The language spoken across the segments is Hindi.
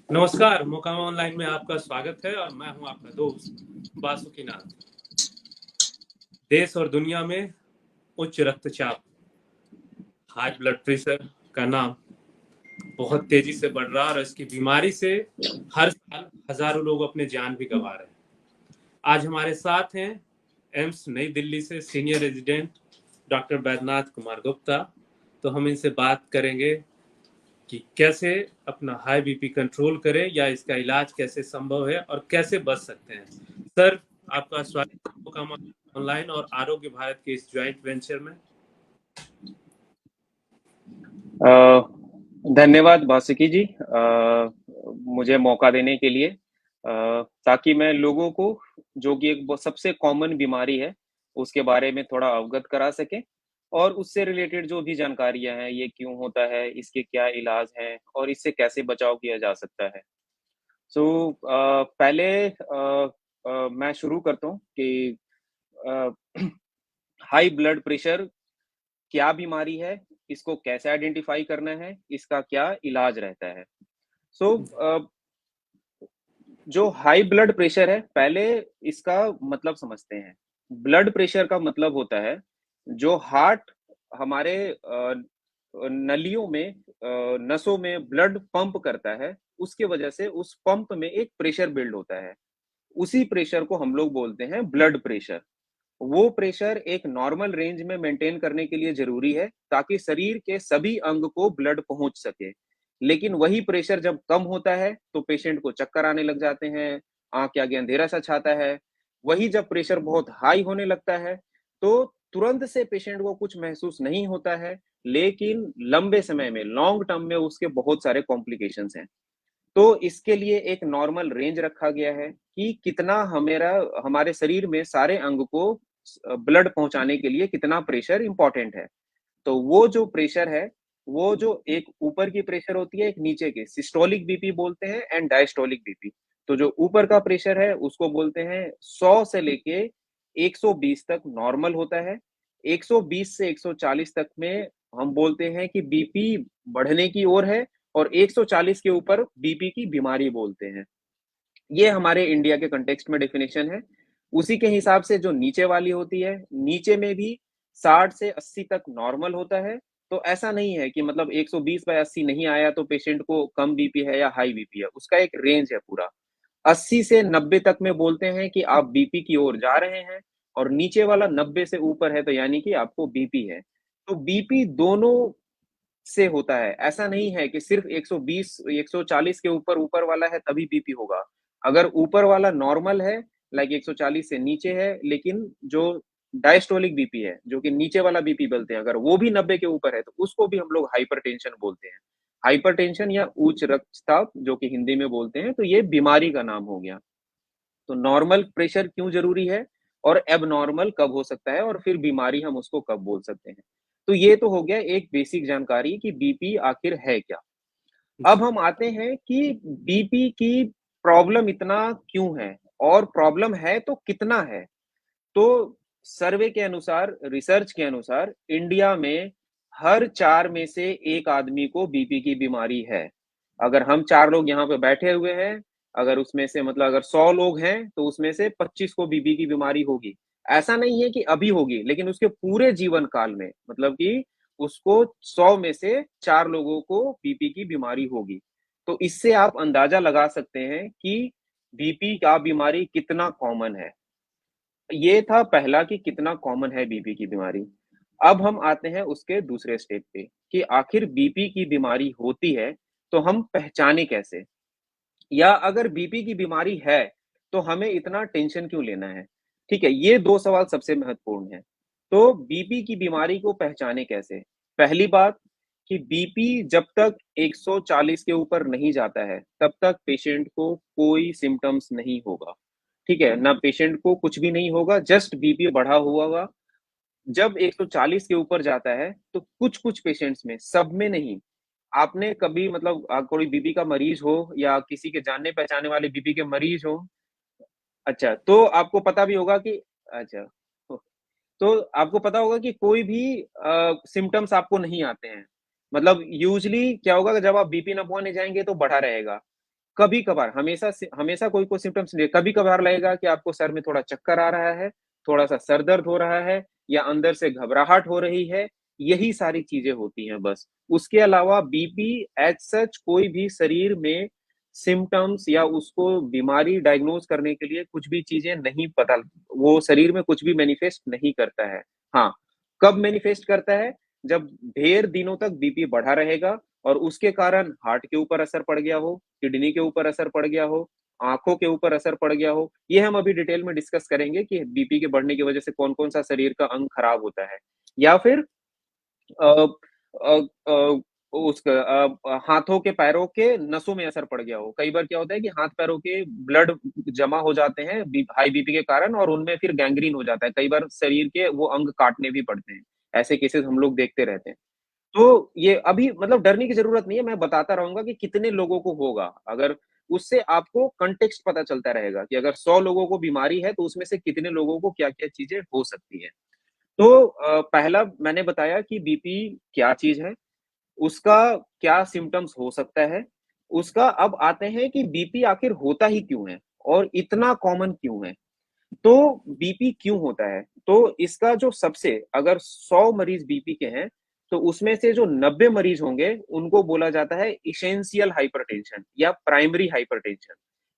नमस्कार, मोकामा ऑनलाइन में आपका स्वागत है और मैं हूं आपका दोस्त बासुकीनाथ। देश और दुनिया में उच्च रक्तचाप, हाई ब्लड प्रेशर का नाम बहुत तेजी से बढ़ रहा है और इसकी बीमारी से हर साल हजारों लोग अपने जान भी गंवा रहे हैं। आज हमारे साथ हैं एम्स नई दिल्ली से senior resident doctor Baidyanath Kumar Gupta. तो हम इनसे बात करेंगे कि कैसे अपना हाई बीपी कंट्रोल करें या इसका इलाज कैसे संभव है और कैसे बच सकते हैं। सर, आपका स्वागत है मोकामा ऑनलाइन और आरोग्य भारत के इस ज्वाइंट वेंचर में। धन्यवाद बासुकी जी, मुझे मौका देने के लिए, ताकि मैं लोगों को, जो कि एक सबसे कॉमन बीमारी है, उसके बारे में थोड़ा अवगत करा सके और उससे रिलेटेड जो भी जानकारियां हैं, ये क्यों होता है, इसके क्या इलाज हैं और इससे कैसे बचाव किया जा सकता है। पहले मैं शुरू करता हूँ कि हाई ब्लड प्रेशर क्या बीमारी है, इसको कैसे आइडेंटिफाई करना है, इसका क्या इलाज रहता है। सो जो हाई ब्लड प्रेशर है, पहले इसका मतलब समझते हैं। ब्लड प्रेशर का मतलब होता है जो हार्ट हमारे नलियों में, नसों में ब्लड पंप करता है, उसके वजह से उस पंप में एक प्रेशर बिल्ड होता है। उसी प्रेशर को हम लोग बोलते हैं ब्लड प्रेशर। वो प्रेशर एक नॉर्मल रेंज में मेंटेन करने के लिए ज़रूरी है, ताकि शरीर के सभी अंग को ब्लड पहुँच सके। लेकिन वही प्रेशर जब कम होता है, तो पेशेंट को चक्कर आने लग जाते हैं, आँख के आगे अंधेरा-सा छाता है। वही जब प्रेशर बहुत हाई होने लगता है, तो तुरंत से पेशेंट को कुछ महसूस नहीं होता है, लेकिन लंबे समय में, लॉन्ग टर्म में उसके बहुत सारे कॉम्प्लिकेशंस हैं। तो इसके लिए एक नॉर्मल रेंज रखा गया है कि कितना हमेरा हमारे शरीर में सारे अंग को ब्लड पहुंचाने के लिए कितना प्रेशर इंपॉर्टेंट है। तो वो जो प्रेशर है, वो जो एक ऊपर की प्रेशर होती है, एक नीचे की सिस्टोलिक बीपी बोलते हैं एंड डायस्टोलिक बीपी। तो जो ऊपर का प्रेशर है उसको बोलते हैं 100 से लेके 120 तक नॉर्मल होता है। 120 से 140 तक में हम बोलते हैं कि बीपी बढ़ने की ओर है और 140 के ऊपर बीपी की बीमारी बोलते हैं। ये हमारे इंडिया के कॉन्टेक्स्ट में डेफिनेशन है। उसी के हिसाब से जो नीचे वाली होती है, नीचे में भी 60 से 80 तक नॉर्मल होता है। तो ऐसा नहीं है कि मतलब 120/80 नहीं आया तो पेशेंट को कम बीपी है या हाई बीपी है, उसका एक रेंज है पूरा। 80 से 90 तक में बोलते हैं कि आप बीपी की ओर जा रहे हैं और नीचे वाला 90 से ऊपर है तो यानी कि आपको बीपी है। तो बीपी दोनों से होता है। ऐसा नहीं है कि सिर्फ़ 120, 140 के ऊपर वाला है तभी बीपी होगा। अगर ऊपर वाला नॉर्मल है, लाइक 140 से नीचे है, लेकिन जो डायस्टोलिक बीपी है, जो कि नीचे वाला बीपी बोलते हैं, अगर वो भी 90 के ऊपर है, तो उसको भी हम लोग हाइपरटेंशन बोलते हैं। हाइपरटेंशन या उच्च रक्तचाप जो कि हिंदी में बोलते हैं, तो ये बीमारी का नाम हो गया। तो नॉर्मल प्रेशर क्यों ज़रूरी है और एबनॉर्मल कब हो सकता है और फिर बीमारी हम उसको कब बोल सकते हैं। तो ये तो हो गया एक बेसिक जानकारी कि बीपी आखिर है क्या? अब जी। हम आते हैं कि बीपी की प्रॉब्लम इतना क्यों है और प्रॉब्लम है तो कितना है? तो सर्वे के अनुसार, रिसर्च के अनुसार इंडिया में हर 4 में से 1 आदमी को बीपी की बीमारी है। अगर हम 4 लोग यहाँ पे बैठे हुए हैं, अगर उसमें से मतलब अगर 100 लोग हैं, तो उसमें से 25 को बीपी की बीमारी होगी। ऐसा नहीं है कि अभी होगी, लेकिन उसके पूरे जीवन काल में मतलब कि उसको 100 में से 4 लोगों को बीपी की बीमारी होगी। तो इससे आप अंदाज़ा लगा सकते हैं कि बीपी का बीमारी कितना कॉमन है। ये था पहला कि कितना कॉमन है बीपी की बीमारी। अब हम आते हैं उसके दूसरे स्टेप पे कि आखिर बीपी की बीमारी होती है, तो हम पहचाने कैसे? या अगर बीपी की बीमारी है, तो हमें इतना टेंशन क्यों लेना है? ठीक है, ये 2 सवाल सबसे महत्वपूर्ण हैं। तो बीपी की बीमारी को पहचाने कैसे? पहली बात कि बीपी जब तक 140 के ऊपर नहीं जाता है, तब तक पेशेंट को कोई सिम्पटम्स नहीं होगा। ठीक है? ना पेशेंट को कुछ भी नहीं होगा, जस्ट बीपी बढ़ा हुआ होगा। जब 140 के ऊपर जाता है, तो कुछ-कुछ पेशेंट्स में, सब में नहीं, आपने कभी मतलब कोई बीपी का मरीज़ हो या किसी के जानने-पहचाने वाले बीपी के मरीज़ हो, अच्छा, तो आपको पता भी होगा कि अच्छा, तो तो आपको पता होगा कि कोई भी सिम्पटम्स आपको नहीं आते हैं। मतलब यूजुअली क्या होगा कि जब आप बीपी नपवाने जाएँगे तो बढ़ा रहेगा। कभी-कभार, हमेशा कोई सिम्पटम्स नहीं है, कभी-कभार लगेगा कि आपको सर में थोड़ा चक्कर आ रहा है, थोड़ा-सा सर दर्द हो रहा है या अंदर से घबराहट हो रही है, यही सारी चीज़ें होती हैं बस। उसके अलावा बीपी एज़ सच कोई भी शरीर में सिम्पटम्स या उसको बीमारी डायग्नोज़ करने के लिए कुछ भी चीज़ें नहीं पता वो शरीर में कुछ भी मैनिफेस्ट नहीं करता है। हाँ, कब मैनिफेस्ट करता है? जब ढेर दिनों तक बीपी बढ़ा रहेगा और उसके कारण हार्ट के ऊपर असर पड़ गया हो, किडनी के ऊपर असर पड़ गया हो, आँखों के ऊपर असर पड़ गया हो। ये हम अभी डिटेल में डिस्कस करेंगे कि बीपी के बढ़ने की वजह से कौन-कौन सा शरीर का अंग खराब होता है। या फिर अ अ अ, हाथों के पैरों के नसों में असर पड़ गया हो। कई बार क्या होता है कि हाथ-पैरों के ब्लड जमा हो जाते हैं हाई बीपी के कारण और उनमें फिर गैंग्रीन हो जाता है। कई बार शरीर के वो अंग काटने भी पड़ते हैं। ऐसे केसेज़ हम लोग देखते रहते हैं। तो ये अभी मतलब डरने की ज़रूरत नहीं है, मैं बताता रहूँगा कि कितने लोगों को होगा। अगर उससे आपको कॉन्टेक्स्ट पता चलता रहेगा कि अगर 100 लोगों को बीमारी है, तो उसमें से कितने लोगों को क्या-क्या चीज़ें हो सकती हैं। तो पहला मैंने बताया कि बीपी क्या चीज़ है, उसका क्या सिम्पटम्स हो सकता है, उसका अब आते हैं कि बीपी आखिर होता ही क्यों है और इतना कॉमन क्यों है? तो बीपी क्यों होता है? तो इसका जो सबसे अगर 100 मरीज़ बीपी के हैं, तो उसमें से जो 90 मरीज़ होंगे, उनको बोला जाता है एसेंशियल हाइपरटेंशन या प्राइमरी हाइपरटेंशन।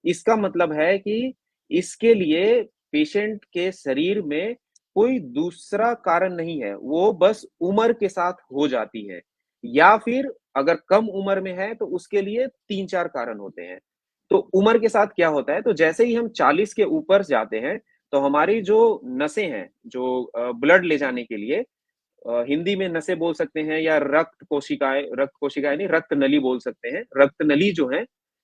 इसका मतलब है कि इसके लिए पेशेंट के शरीर में कोई दूसरा कारण नहीं है, वो बस उम्र के साथ हो जाती है या फिर अगर कम उम्र में है, तो उसके लिए 3-4 कारण होते हैं। तो उम्र के साथ क्या होता है, तो जैसे ही हम 40 के ऊपर जाते हैं, तो हमारी जो नसें हैं, जो ब्लड ले जाने के लिए हिंदी में नसें बोल सकते हैं या रक्त कोशिकाएँ नहीं, रक्त नली बोल सकते हैं। रक्त नली जो है,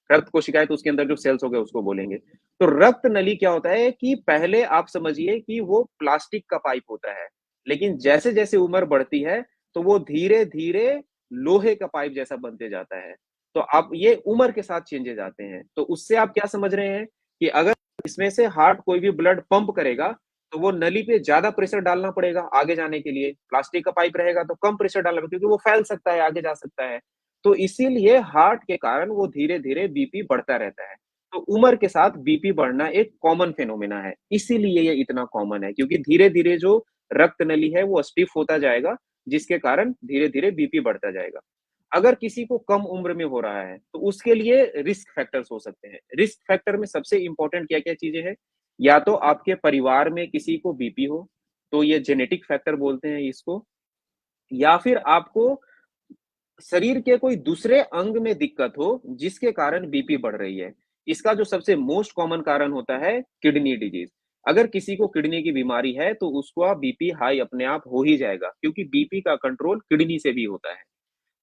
रक्त कोशिकाएँ तो उसके अंदर जो सेल्स हो गए उसको बोलेंगे। तो रक्त नली क्या होता है कि पहले आप समझिए कि वो प्लास्टिक का पाइप होता है, लेकिन जैसे-जैसे उम्र बढ़ती है, तो वो धीरे-धीरे लोहे का पाइप जैसा बनते जाता है। तो आप ये उम्र के साथ चेंजेज़ आते हैं। तो उससे आप क्या समझ रहे हैं कि अगर इसमें से हार्ट कोई भी ब्लड पंप करेगा, तो वो नली पे ज़्यादा प्रेशर डालना पड़ेगा आगे जाने के लिए। प्लास्टिक का पाइप रहेगा तो कम प्रेशर डालना पड़ेगा क्योंकि वो फैल सकता है, आगे जा सकता है। तो इसीलिए हार्ट के कारण वो धीरे-धीरे बीपी बढ़ता रहता है। तो उम्र के साथ बीपी बढ़ना एक कॉमन फिनोमेना है। इसीलिए ये इतना कॉमन है क्योंकि धीरे-धीरे जो रक्त नली है वो स्टिफ होता जाएगा, जिसके कारण धीरे-धीरे बीपी बढ़ता जाएगा। अगर किसी को कम उम्र में हो रहा है, तो उसके लिए रिस्क फैक्टर्स हो सकते हैं। रिस्क फैक्टर में सबसे इम्पोर्टेंट क्या-क्या चीज़ें हैं? या तो आपके परिवार में किसी को बीपी हो, तो ये जेनेटिक फैक्टर बोलते हैं इसको, या फिर आपको शरीर के कोई दूसरे अंग में दिक्कत हो, जिसके कारण बीपी बढ़ रही है। इसका जो सबसे मोस्ट कॉमन कारण होता है किडनी डिजीज़। अगर किसी को किडनी की बीमारी है, तो उसका बीपी हाई अपने आप हो ही जाएगा, क्योंकि बीपी का कंट्रोल किडनी से भी होता है।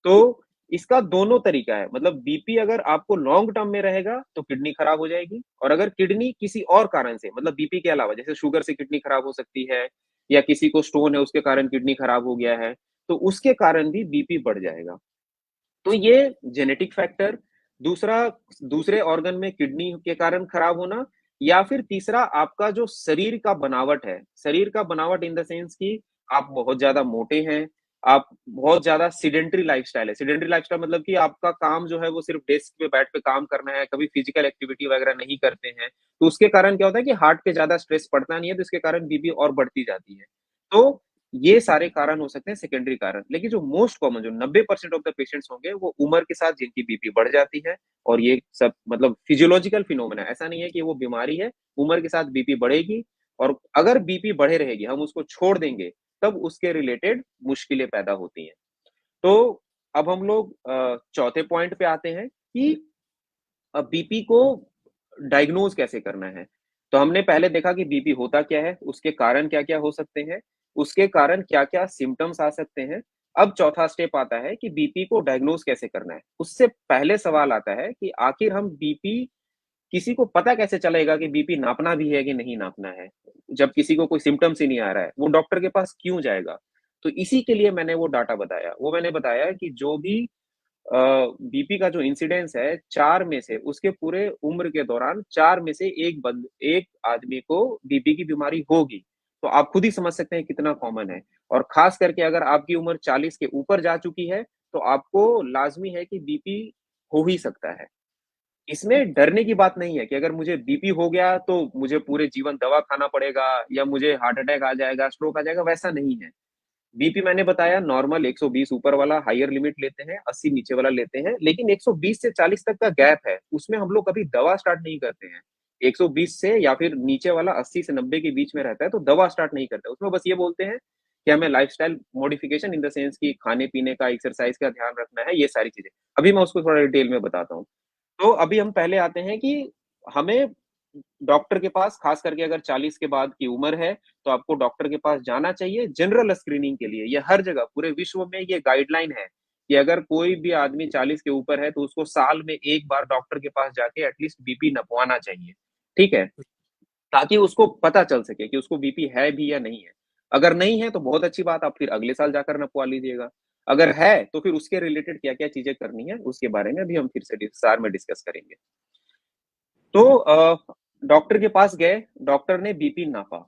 तो इसका दोनों तरीका है, मतलब बीपी अगर आपको लॉन्ग टर्म में रहेगा, तो किडनी खराब हो जाएगी और अगर किडनी किसी और कारण से मतलब बीपी के अलावा जैसे शुगर से किडनी खराब हो सकती है या किसी को स्टोन है उसके कारण किडनी खराब हो गया है, तो उसके कारण भी बीपी बढ़ जाएगा। तो ये जेनेटिक फैक्टर, दूसरा दूसरे ऑर्गन में किडनी के कारण खराब होना या फिर तीसरा आपका जो शरीर का बनावट है, शरीर का बनावट इन द सेंस कि आप बहुत ज़्यादा मोटे हैं, आप बहुत ज़्यादा सेडेंटरी लाइफ़स्टाइल है। सेडेंटरी लाइफ़स्टाइल मतलब कि आपका काम जो है वो सिर्फ़ डेस्क पे बैठ के काम करना है, कभी फिज़िकल एक्टिविटी वगैरह नहीं करते हैं। तो उसके कारण क्या होता है कि हार्ट पे ज़्यादा स्ट्रेस पड़ता नहीं है, तो इसके कारण बीपी और बढ़ती जाती है। तो ये सारे कारण हो सकते हैं सेकेंडरी कारण, लेकिन जो मोस्ट कॉमन जो 90% ऑफ द पेशेंट्स होंगे वो उम्र के साथ जिनकी बीपी बढ़ जाती है और ये सब मतलब फिजियोलॉजिकल फिनोमेना है, ऐसा नहीं है कि वो बीमारी है, उम्र के साथ बीपी बढ़ेगी और अगर बीपी बढ़े रहेगी, हम उसको छोड़ देंगे, तब उसके रिलेटेड मुश्किलें पैदा होती हैं। तो अब हम लोग चौथे पॉइंट पे आते हैं कि बीपी को डायग्नोज़ कैसे करना है? तो हमने पहले देखा कि बीपी होता क्या है, उसके कारण क्या-क्या हो सकते हैं, उसके कारण क्या-क्या सिम्पटम्स आ सकते हैं। अब चौथा स्टेप आता है कि बीपी को डायग्नोज़ कैसे करना है। उससे पहले सवाल आता है कि आखिर हम बीपी किसी को पता कैसे चलेगा कि बीपी नापना भी है कि नहीं नापना है? जब किसी को कोई सिम्पटम्स ही नहीं आ रहा है, वो डॉक्टर के पास क्यों जाएगा? तो इसी के लिए मैंने वो डाटा बताया। वो मैंने बताया कि जो भी बीपी का जो इंसिडेंस है 4 में से उसके पूरे उम्र के दौरान 4 में से 1 आदमी को बीपी की बीमारी होगी। तो आप खुद ही समझ सकते हैं कितना कॉमन है और ख़ास करके अगर आपकी उम्र 40 के ऊपर जा चुकी है, तो आपको लाज़मी है कि बीपी हो ही सकता है। इसमें डरने की बात नहीं है कि अगर मुझे बीपी हो गया तो मुझे पूरे जीवन दवा खाना पड़ेगा या मुझे हार्ट अटैक आ जाएगा, स्ट्रोक आ जाएगा, वैसा नहीं है। बीपी मैंने बताया नॉर्मल 120 ऊपर वाला हायर लिमिट लेते हैं, 80 नीचे वाला लेते हैं, लेकिन 120 से 40 तक का गैप है, उसमें हम लोग कभी दवा स्टार्ट नहीं करते हैं। 120 से या फिर नीचे वाला 80 से 90 के बीच में रहता है, तो दवा स्टार्ट नहीं करते। उसमें बस ये बोलते हैं कि हमें lifestyle modification in the sense कि खाने-पीने का, एक्सरसाइज़ का ध्यान रखना है, ये सारी चीज़ें। अभी मैं उसको थोड़ा डिटेल में बताता हूँ। तो अभी हम पहले आते हैं कि हमें डॉक्टर के पास खास करके अगर 40 के बाद की उम्र है, तो आपको डॉक्टर के पास जाना चाहिए जनरल स्क्रीनिंग के लिए। ये हर जगह पूरे विश्व में ये गाइडलाइन है कि अगर कोई भी आदमी 40 के ऊपर है, तो उसको साल में 1 बार डॉक्टर के पास जाके एटलीस्ट बीपी नपवाना चाहिए, ठीक है? ताकि उसको पता चल सके कि उसको बीपी है भी या नहीं है। अगर नहीं है, तो बहुत अच्छी बात, आप फिर अगले साल जाकर नपवा लीजिएगा। अगर है, तो फिर उसके रिलेटेड क्या-क्या चीज़ें करनी है, उसके बारे में भी हम फिर से विस्तार में डिस्कस करेंगे। तो डॉक्टर के पास गए, डॉक्टर ने बीपी नापा।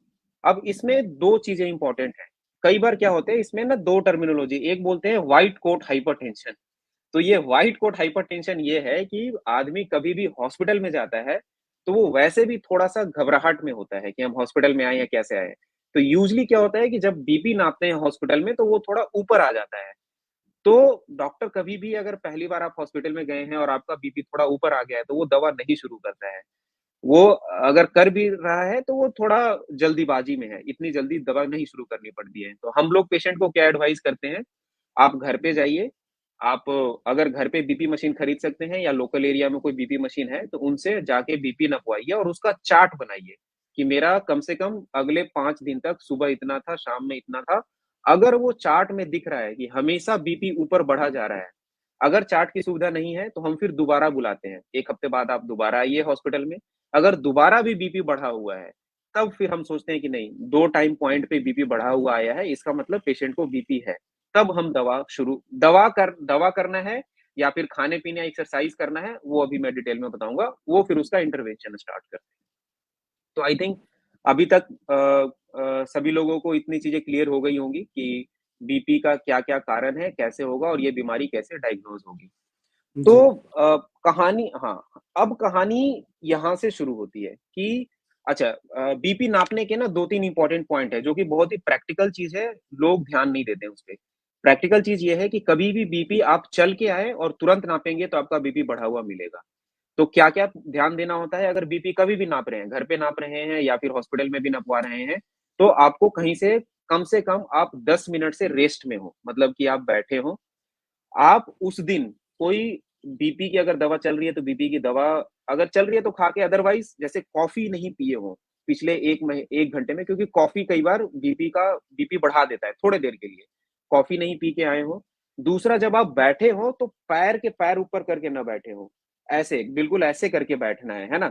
अब इसमें 2 चीज़ें इम्पोर्टेंट हैं। कई बार क्या होता है इसमें ना 2 टर्मिनोलॉजी, एक बोलते हैं व्हाइट कोट हाइपरटेंशन। तो ये व्हाइट कोट हाइपरटेंशन ये है कि आदमी कभी भी हॉस्पिटल में जाता है, तो वो वैसे भी थोड़ा-सा घबराहट में होता है कि हम हॉस्पिटल में आए या कैसे आए। तो यूजुअली क्या होता है कि जब बीपी नापते हैं हॉस्पिटल में, तो वो थोड़ा ऊपर आ जाता है। तो डॉक्टर कभी भी अगर पहली बार आप हॉस्पिटल में गए हैं और आपका बीपी थोड़ा ऊपर आ गया है, तो वो दवा नहीं शुरू करता है। वो अगर कर भी रहा है तो वो थोड़ा जल्दीबाजी में है, इतनी जल्दी दवा नहीं शुरू करनी पड़ती है। तो हम लोग पेशेंट को क्या एडवाइस करते हैं, आप घर पे जाइए, आप अगर घर पे बीपी मशीन खरीद सकते हैं या लोकल एरिया में कोई बीपी मशीन है, तो उनसे जाके बीपी नपवाइए और उसका चार्ट बनाइए, कि मेरा कम से कम अगले 5 दिन तक सुबह इतना था, शाम में इतना था। अगर वो चार्ट में दिख रहा है कि हमेशा बीपी ऊपर बढ़ा जा रहा है, अगर चार्ट की सुविधा नहीं है, तो हम फिर दोबारा बुलाते हैं। 1 हफ्ते बाद आप दोबारा आइए हॉस्पिटल में, अगर दोबारा भी बीपी बढ़ा हुआ है, तब फिर हम सोचते हैं कि नहीं, 2 टाइम पॉइंट पे बीपी बढ़ा हुआ आया है, इसका मतलब पेशेंट को बीपी है। तब हम दवा करना है या फिर खाने-पीने या एक्सरसाइज़ करना है, वो अभी मैं डिटेल में बताऊँगा, वो फिर उसका इंटरवेंशन स्टार्ट करते हैं। तो आई थिंक अभी तक सभी लोगों को इतनी चीज़ें क्लियर हो गई होंगी कि बीपी का क्या-क्या कारण है, कैसे होगा और ये बीमारी कैसे डायग्नोज़ होगी। तो जी। कहानी हाँ, अब कहानी यहाँ से शुरू होती है कि अच्छा बीपी नापने के ना 2-3 इम्पोर्टेंट पॉइंट है, जो कि बहुत ही प्रैक्टिकल चीज़ है, लोग ध्यान नहीं देते हैं उसपे। प्रैक्टिकल चीज़ ये है कि कभी भी बीपी आप चल के आए और तुरंत नापेंगे तो आपका बीपी बढ़ा हुआ मिलेगा। तो क्या-क्या ध्यान देना होता है अगर बीपी कभी भी नाप रहे हैं, घर पे नाप रहे हैं या फिर हॉस्पिटल में भी नपवा रहे हैं, तो आपको कहीं से कम आप 10 मिनट से रेस्ट में हो, मतलब कि आप बैठे हो, आप उस दिन कोई बीपी की अगर दवा चल रही है, तो बीपी की दवा अगर चल रही है तो खा के, अदरवाइज़ जैसे कॉफ़ी नहीं पिए हो पिछले 1 घंटे में, क्योंकि कॉफ़ी कई बार बीपी बढ़ा देता है थोड़े देर के लिए। कॉफ़ी नहीं पी के आए हो। दूसरा, जब आप बैठे हो तो पैर के पैर ऊपर करके ना बैठे हो। ऐसे, बिल्कुल ऐसे करके बैठना है ना?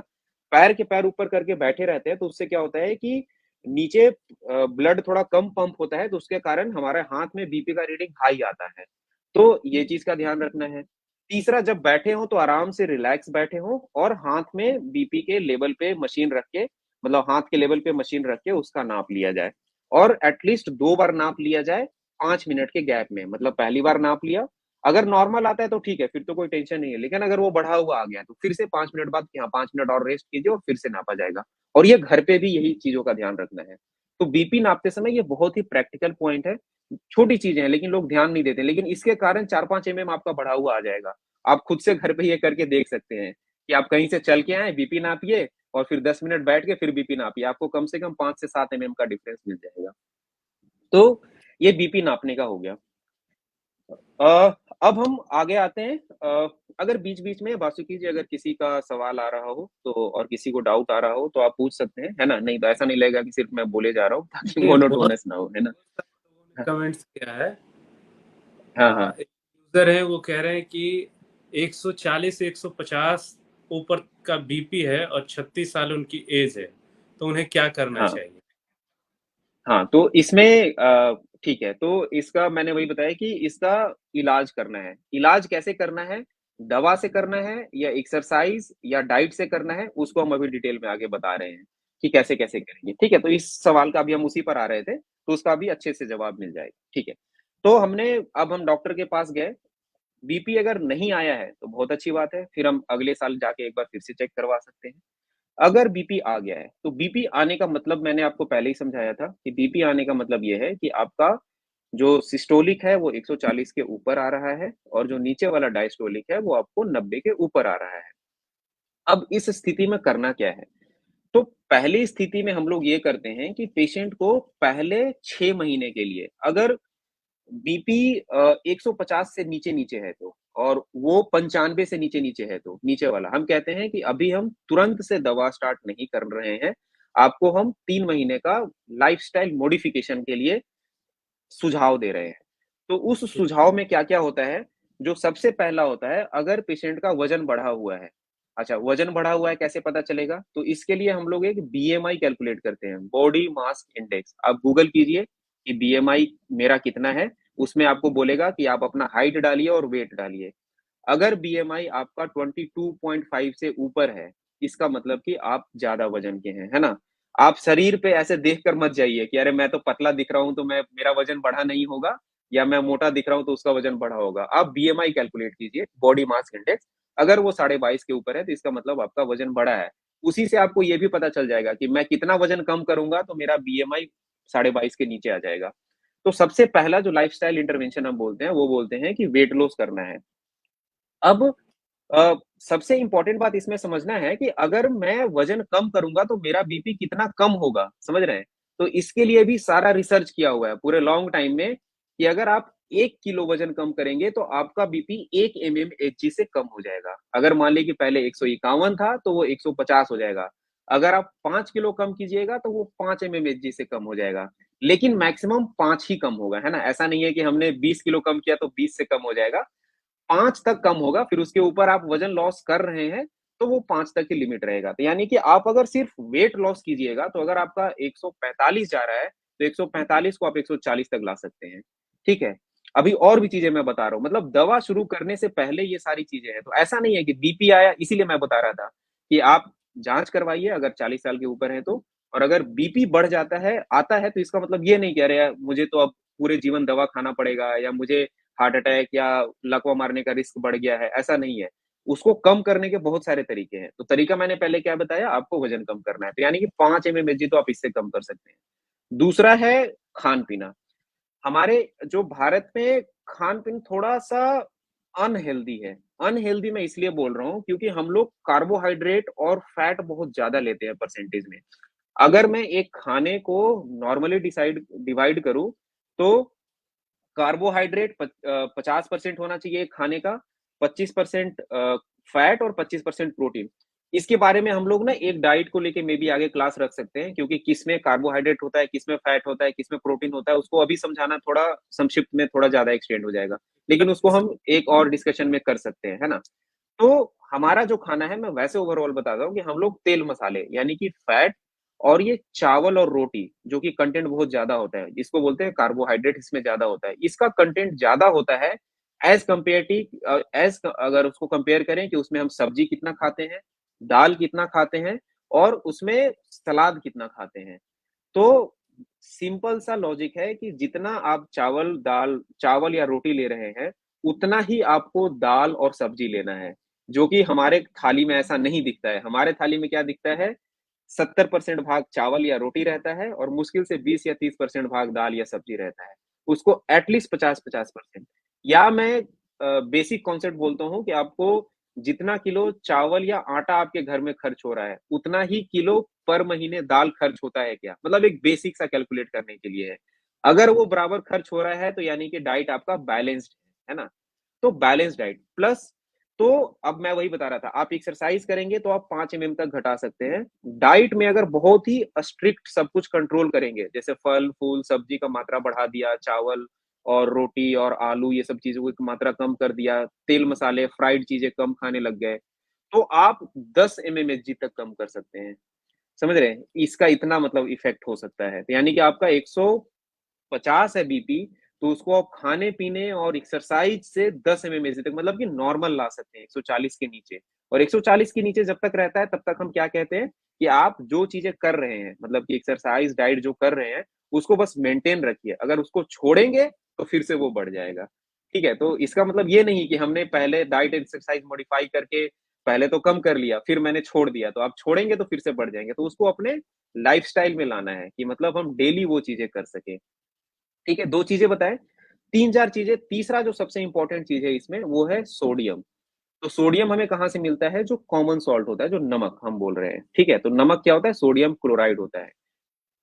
पैर के पैर ऊपर करके बैठे रहते हैं तो उससे क्या होता है कि नीचे ब्लड थोड़ा कम पंप होता है, तो उसके कारण हमारे हाथ में बीपी का रीडिंग हाई आता है। तो ये चीज़ का ध्यान रखना है। तीसरा, जब बैठे हों तो आराम से रिलैक्स बैठे हों और हाथ में बीपी के लेवल पे मशीन रख के, मतलब हाथ के लेवल पे मशीन रख के उसका नाप लिया जाए और एटलीस्ट 2 बार नाप लिया जाए 5 मिनट के गैप में। मतलब पहली बार नाप लिया, अगर नॉर्मल आता है तो ठीक है, फिर तो कोई टेंशन नहीं है। लेकिन अगर वो बढ़ा हुआ आ गया, तो फिर से 5 मिनट बाद कि हाँ, 5 मिनट और रेस्ट कीजिए और फिर से नापा जाएगा। और ये घर पे भी यही चीज़ों का ध्यान रखना है। तो बीपी नापते समय ये बहुत ही प्रैक्टिकल पॉइंट है। छोटी चीज़ें हैं, लेकिन लोग ध्यान नहीं देते। लेकिन इसके कारण 4-5 आपका बढ़ा हुआ आ जाएगा। आप खुद से घर पे ये करके देख सकते हैं कि आप कहीं से चल के आएँ, बीपी नापिए और फिर 10 मिनट बैठ के फिर बीपी नापिए। आपको कम से कम 5 से 7 का डिफरेंस मिल जाएगा। तो ये बीपी नापने का हो गया। अब हम आगे आते हैं। अगर बीच-बीच में वासुकी जी अगर किसी का सवाल आ रहा हो तो और किसी को डाउट आ रहा हो तो आप पूछ सकते हैं, है ना? नहीं तो ऐसा नहीं लगेगा कि सिर्फ मैं बोले जा रहा हूँ ताकि ये बहुत मोनोटोनस ना हो, है ना? बहुत सारे लोगों ने हाँ, कमेंट्स किया है। हाँ, हाँ। एक यूजर है, वो कह रहे हैं कि 140 से 150 ऊपर का बीपी है और 36 साल उनकी एज है, तो उन्हें क्या करना हाँ। चाहिए? हाँ, तो इसमें ठीक है, तो इसका मैंने वही बताया कि इसका इलाज करना है। इलाज कैसे करना है? दवा से करना है या एक्सरसाइज़ या डाइट से करना है, उसको हम अभी डिटेल में आगे बता रहे हैं कि कैसे-कैसे करेंगे। ठीक है? तो इस सवाल का भी हम उसी पर आ रहे थे, तो उसका भी अच्छे से जवाब मिल जाएगा। ठीक है? तो अब हम डॉक्टर के पास गए। बीपी अगर नहीं आया है तो बहुत अच्छी बात है, फिर हम अगले साल जाके एक बार फिर से चेक करवा सकते हैं। अगर बीपी आ गया है, तो बीपी आने का मतलब मैंने आपको पहले ही समझाया था कि बीपी आने का मतलब ये है कि आपका जो सिस्टोलिक है वो 140 के ऊपर आ रहा है और जो नीचे वाला डायस्टोलिक है वो आपको 90 के ऊपर आ रहा है। अब इस स्थिति में करना क्या है? तो पहली स्थिति में हम लोग ये करते हैं कि पेशेंट को पहले 6 महीने के लिए अगर बीपी 150 से नीचे-नीचे है तो और वो 95 से नीचे-नीचे है तो, नीचे वाला, हम कहते हैं कि अभी हम तुरंत से दवा स्टार्ट नहीं कर रहे हैं। आपको हम 3 महीने का लाइफ़स्टाइल मॉडिफ़िकेशन के लिए सुझाव दे रहे हैं। तो उस ठीक। सुझाव में क्या-क्या होता है, जो सबसे पहला होता है, अगर पेशेंट का वज़न बढ़ा हुआ है। अच्छा, वज़न बढ़ा हुआ है कैसे पता चलेगा? तो इसके लिए हम लोग एक बीएमआई कैलकुलेट करते हैं, बॉडी मास इंडेक्स। आप गूगल कीजिए कि बीएमआई मेरा कितना है, उसमें आपको बोलेगा कि आप अपना हाइट डालिए और वेट डालिए। अगर बीएमआई आपका 22.5 से ऊपर है, इसका मतलब कि आप ज़्यादा वज़न के हैं, है ना? आप शरीर पे ऐसे देख कर मत जाइए कि अरे मैं तो पतला दिख रहा हूँ तो मैं मेरा वज़न बढ़ा नहीं होगा या मैं मोटा दिख रहा हूँ तो उसका वज़न बढ़ा होगा। आप बीएमआई कैलकुलेट कीजिए, बॉडी मास इंडेक्स, अगर वो 22.5 के ऊपर है तो इसका मतलब आपका वज़न बढ़ा है। उसी से आपको ये भी पता चल जाएगा कि मैं कितना वज़न कम करूँगा तो मेरा बीएमआई 22.5 के नीचे आ जाएगा। तो सबसे पहला जो लाइफ़स्टाइल इंटरवेंशन हम बोलते हैं, वो बोलते हैं कि वेट लॉस करना है। अब सबसे इम्पोर्टेंट बात इसमें समझना है कि अगर मैं वज़न कम करूँगा तो मेरा बीपी कितना कम होगा, समझ रहे हैं? तो इसके लिए भी सारा रिसर्च किया हुआ है पूरे लॉन्ग टाइम में कि अगर आप 1 किलो वज़न कम करेंगे तो आपका बीपी 1 एमएमएचजी से कम हो जाएगा। अगर मान लें कि पहले 151 था तो वो 150 हो जाएगा। अगर आप 5 किलो कम कीजिएगा तो वो 5 एमएमएचजी से कम हो जाएगा। लेकिन मैक्सिमम 5 ही कम होगा, है ना? ऐसा नहीं है कि हमने 20 किलो कम किया तो 20 से कम हो जाएगा। 5 तक कम होगा, फिर उसके ऊपर आप वज़न लॉस कर रहे हैं, तो वो 5 तक की लिमिट रहेगा। तो यानी कि आप अगर सिर्फ़ वेट लॉस कीजिएगा, तो अगर आपका 145 जा रहा है, तो 145 को आप 140 तक ला सकते हैं, ठीक है? अभी और भी चीज़ें मैं बता रहा हूँ, मतलब दवा शुरू करने से पहले ये सारी चीज़ें हैं। तो ऐसा नहीं है कि बीपी आया इसीलिए मैं बता रहा था, कि आप जाँच करवाइए अगर 40 साल के ऊपर हैं तो, और अगर बीपी बढ़ जाता है आता है, तो इसका मतलब ये नहीं कि अरे यार, मुझे तो अब पूरे जीवन दवा खाना पड़ेगा या मुझे हार्ट अटैक या लकवा मारने का रिस्क बढ़ गया है, ऐसा नहीं है। उसको कम करने के बहुत सारे तरीके हैं। तो तरीका मैंने पहले क्या बताया, आपको वज़न कम करना है, तो यानी कि 5 एमएमएचजी तो आप इससे कम कर सकते हैं। दूसरा है खान-पीना। हमारे जो भारत में खान-पीन थोड़ा-सा अनहेल्दी है। अनहेल्दी मैं इसलिए बोल रहा हूँ क्योंकि हम लोग कार्बोहाइड्रेट और फैट बहुत ज़्यादा लेते हैं परसेंटेज में। अगर मैं एक खाने को नॉर्मली डिवाइड करूँ, तो कार्बोहाइड्रेट 50% होना चाहिए खाने का, 25% फैट और 25% प्रोटीन। इसके बारे में हम लोग ना एक डाइट को लेके मेबी आगे क्लास रख सकते हैं क्योंकि किसमें कार्बोहाइड्रेट होता है, किसमें फैट होता है, किसमें प्रोटीन होता है, उसको अभी समझाना थोड़ा संक्षिप्त में थोड़ा ज़्यादा एक्सटेंड हो जाएगा। लेकिन उसको हम एक और डिस्कशन में कर सकते हैं, है ना? तो हमारा जो खाना है मैं वैसे ओवरऑल बताता हूँ कि हम लोग तेल मसाले यानी कि फैट और ये चावल और रोटी जो कि कंटेंट बहुत ज़्यादा होता है, जिसको बोलते हैं कार्बोहाइड्रेट इसमें ज़्यादा होता है। इसका कंटेंट ज़्यादा होता है अगर उसको कंपेयर करें कि उसमें हम सब्ज़ी कितना खाते हैं, दाल कितना खाते हैं और उसमें सलाद कितना खाते हैं। तो सिंपल सा लॉजिक है कि जितना आप चावल या रोटी ले रहे हैं, उतना ही आपको दाल और सब्ज़ी लेना है, जो कि हमारे थाली में ऐसा नहीं दिखता है। हमारे थाली में क्या दिखता है, 70% भाग चावल या रोटी रहता है और मुश्किल से 20 या 30% भाग दाल या सब्ज़ी रहता है। उसको एट लीस्ट 50-50% या मैं बेसिक कॉन्सेप्ट बोलता हूँ कि आपको जितना किलो चावल या आटा आपके घर में खर्च हो रहा है, उतना ही किलो पर महीने दाल खर्च होता है क्या? मतलब एक बेसिक सा कैलकुलेट करने के लिए है। अगर वो बराबर खर्च हो रहा है, तो यानी कि डाइट आपका बैलेंस्ड है ना? तो बैलेंस डाइट प्लस तो अब मैं वही बता रहा था, आप एक्सरसाइज करेंगे तो आप 5 एमएम तक घटा सकते हैं। डाइट में अगर बहुत ही स्ट्रिक्ट सब कुछ कंट्रोल करेंगे, जैसे फल-फूल, सब्जी का मात्रा बढ़ा दिया, चावल और रोटी और आलू ये सब चीज़ों की मात्रा कम कर दिया, तेल मसाले, फ्राइड चीज़ें कम खाने लग गए, तो आप 10 एमएमएचजी तक कम कर सकते हैं। समझ रहे हैं? इसका इतना मतलब इफ़ेक्ट हो सकता है। तो यानी कि आपका 150 है बीपी, तो उसको आप खाने-पीने और एक्सरसाइज़ से 10 एमएमएच तक मतलब कि नॉर्मल ला सकते हैं, 140 के नीचे। और 140 के नीचे जब तक रहता है, तब तक हम क्या कहते हैं कि आप जो चीज़ें कर रहे हैं, मतलब कि एक्सरसाइज़, डाइट जो कर रहे हैं, उसको बस मेंटेन रखिए। अगर उसको छोड़ेंगे, तो फिर से वो बढ़ जाएगा। ठीक है? तो इसका मतलब ये नहीं कि हमने पहले डाइट एक्सरसाइज मॉडिफाई करके पहले तो कम कर लिया, फिर मैंने छोड़ दिया, तो आप छोड़ेंगे तो फिर से बढ़ जाएँगे। तो उसको अपने लाइफ़स्टाइल में लाना है कि मतलब हम डेली वो चीज़ें कर सकें। ठीक है? 2 चीज़ें बताएँ, 3-4 चीज़ें, तीसरा जो सबसे इम्पोर्टेंट चीज़ है इसमें वो है सोडियम। तो सोडियम हमें कहाँ से मिलता है? जो कॉमन सॉल्ट होता है, जो नमक हम बोल रहे हैं, ठीक है? तो नमक क्या होता है? सोडियम क्लोराइड होता है।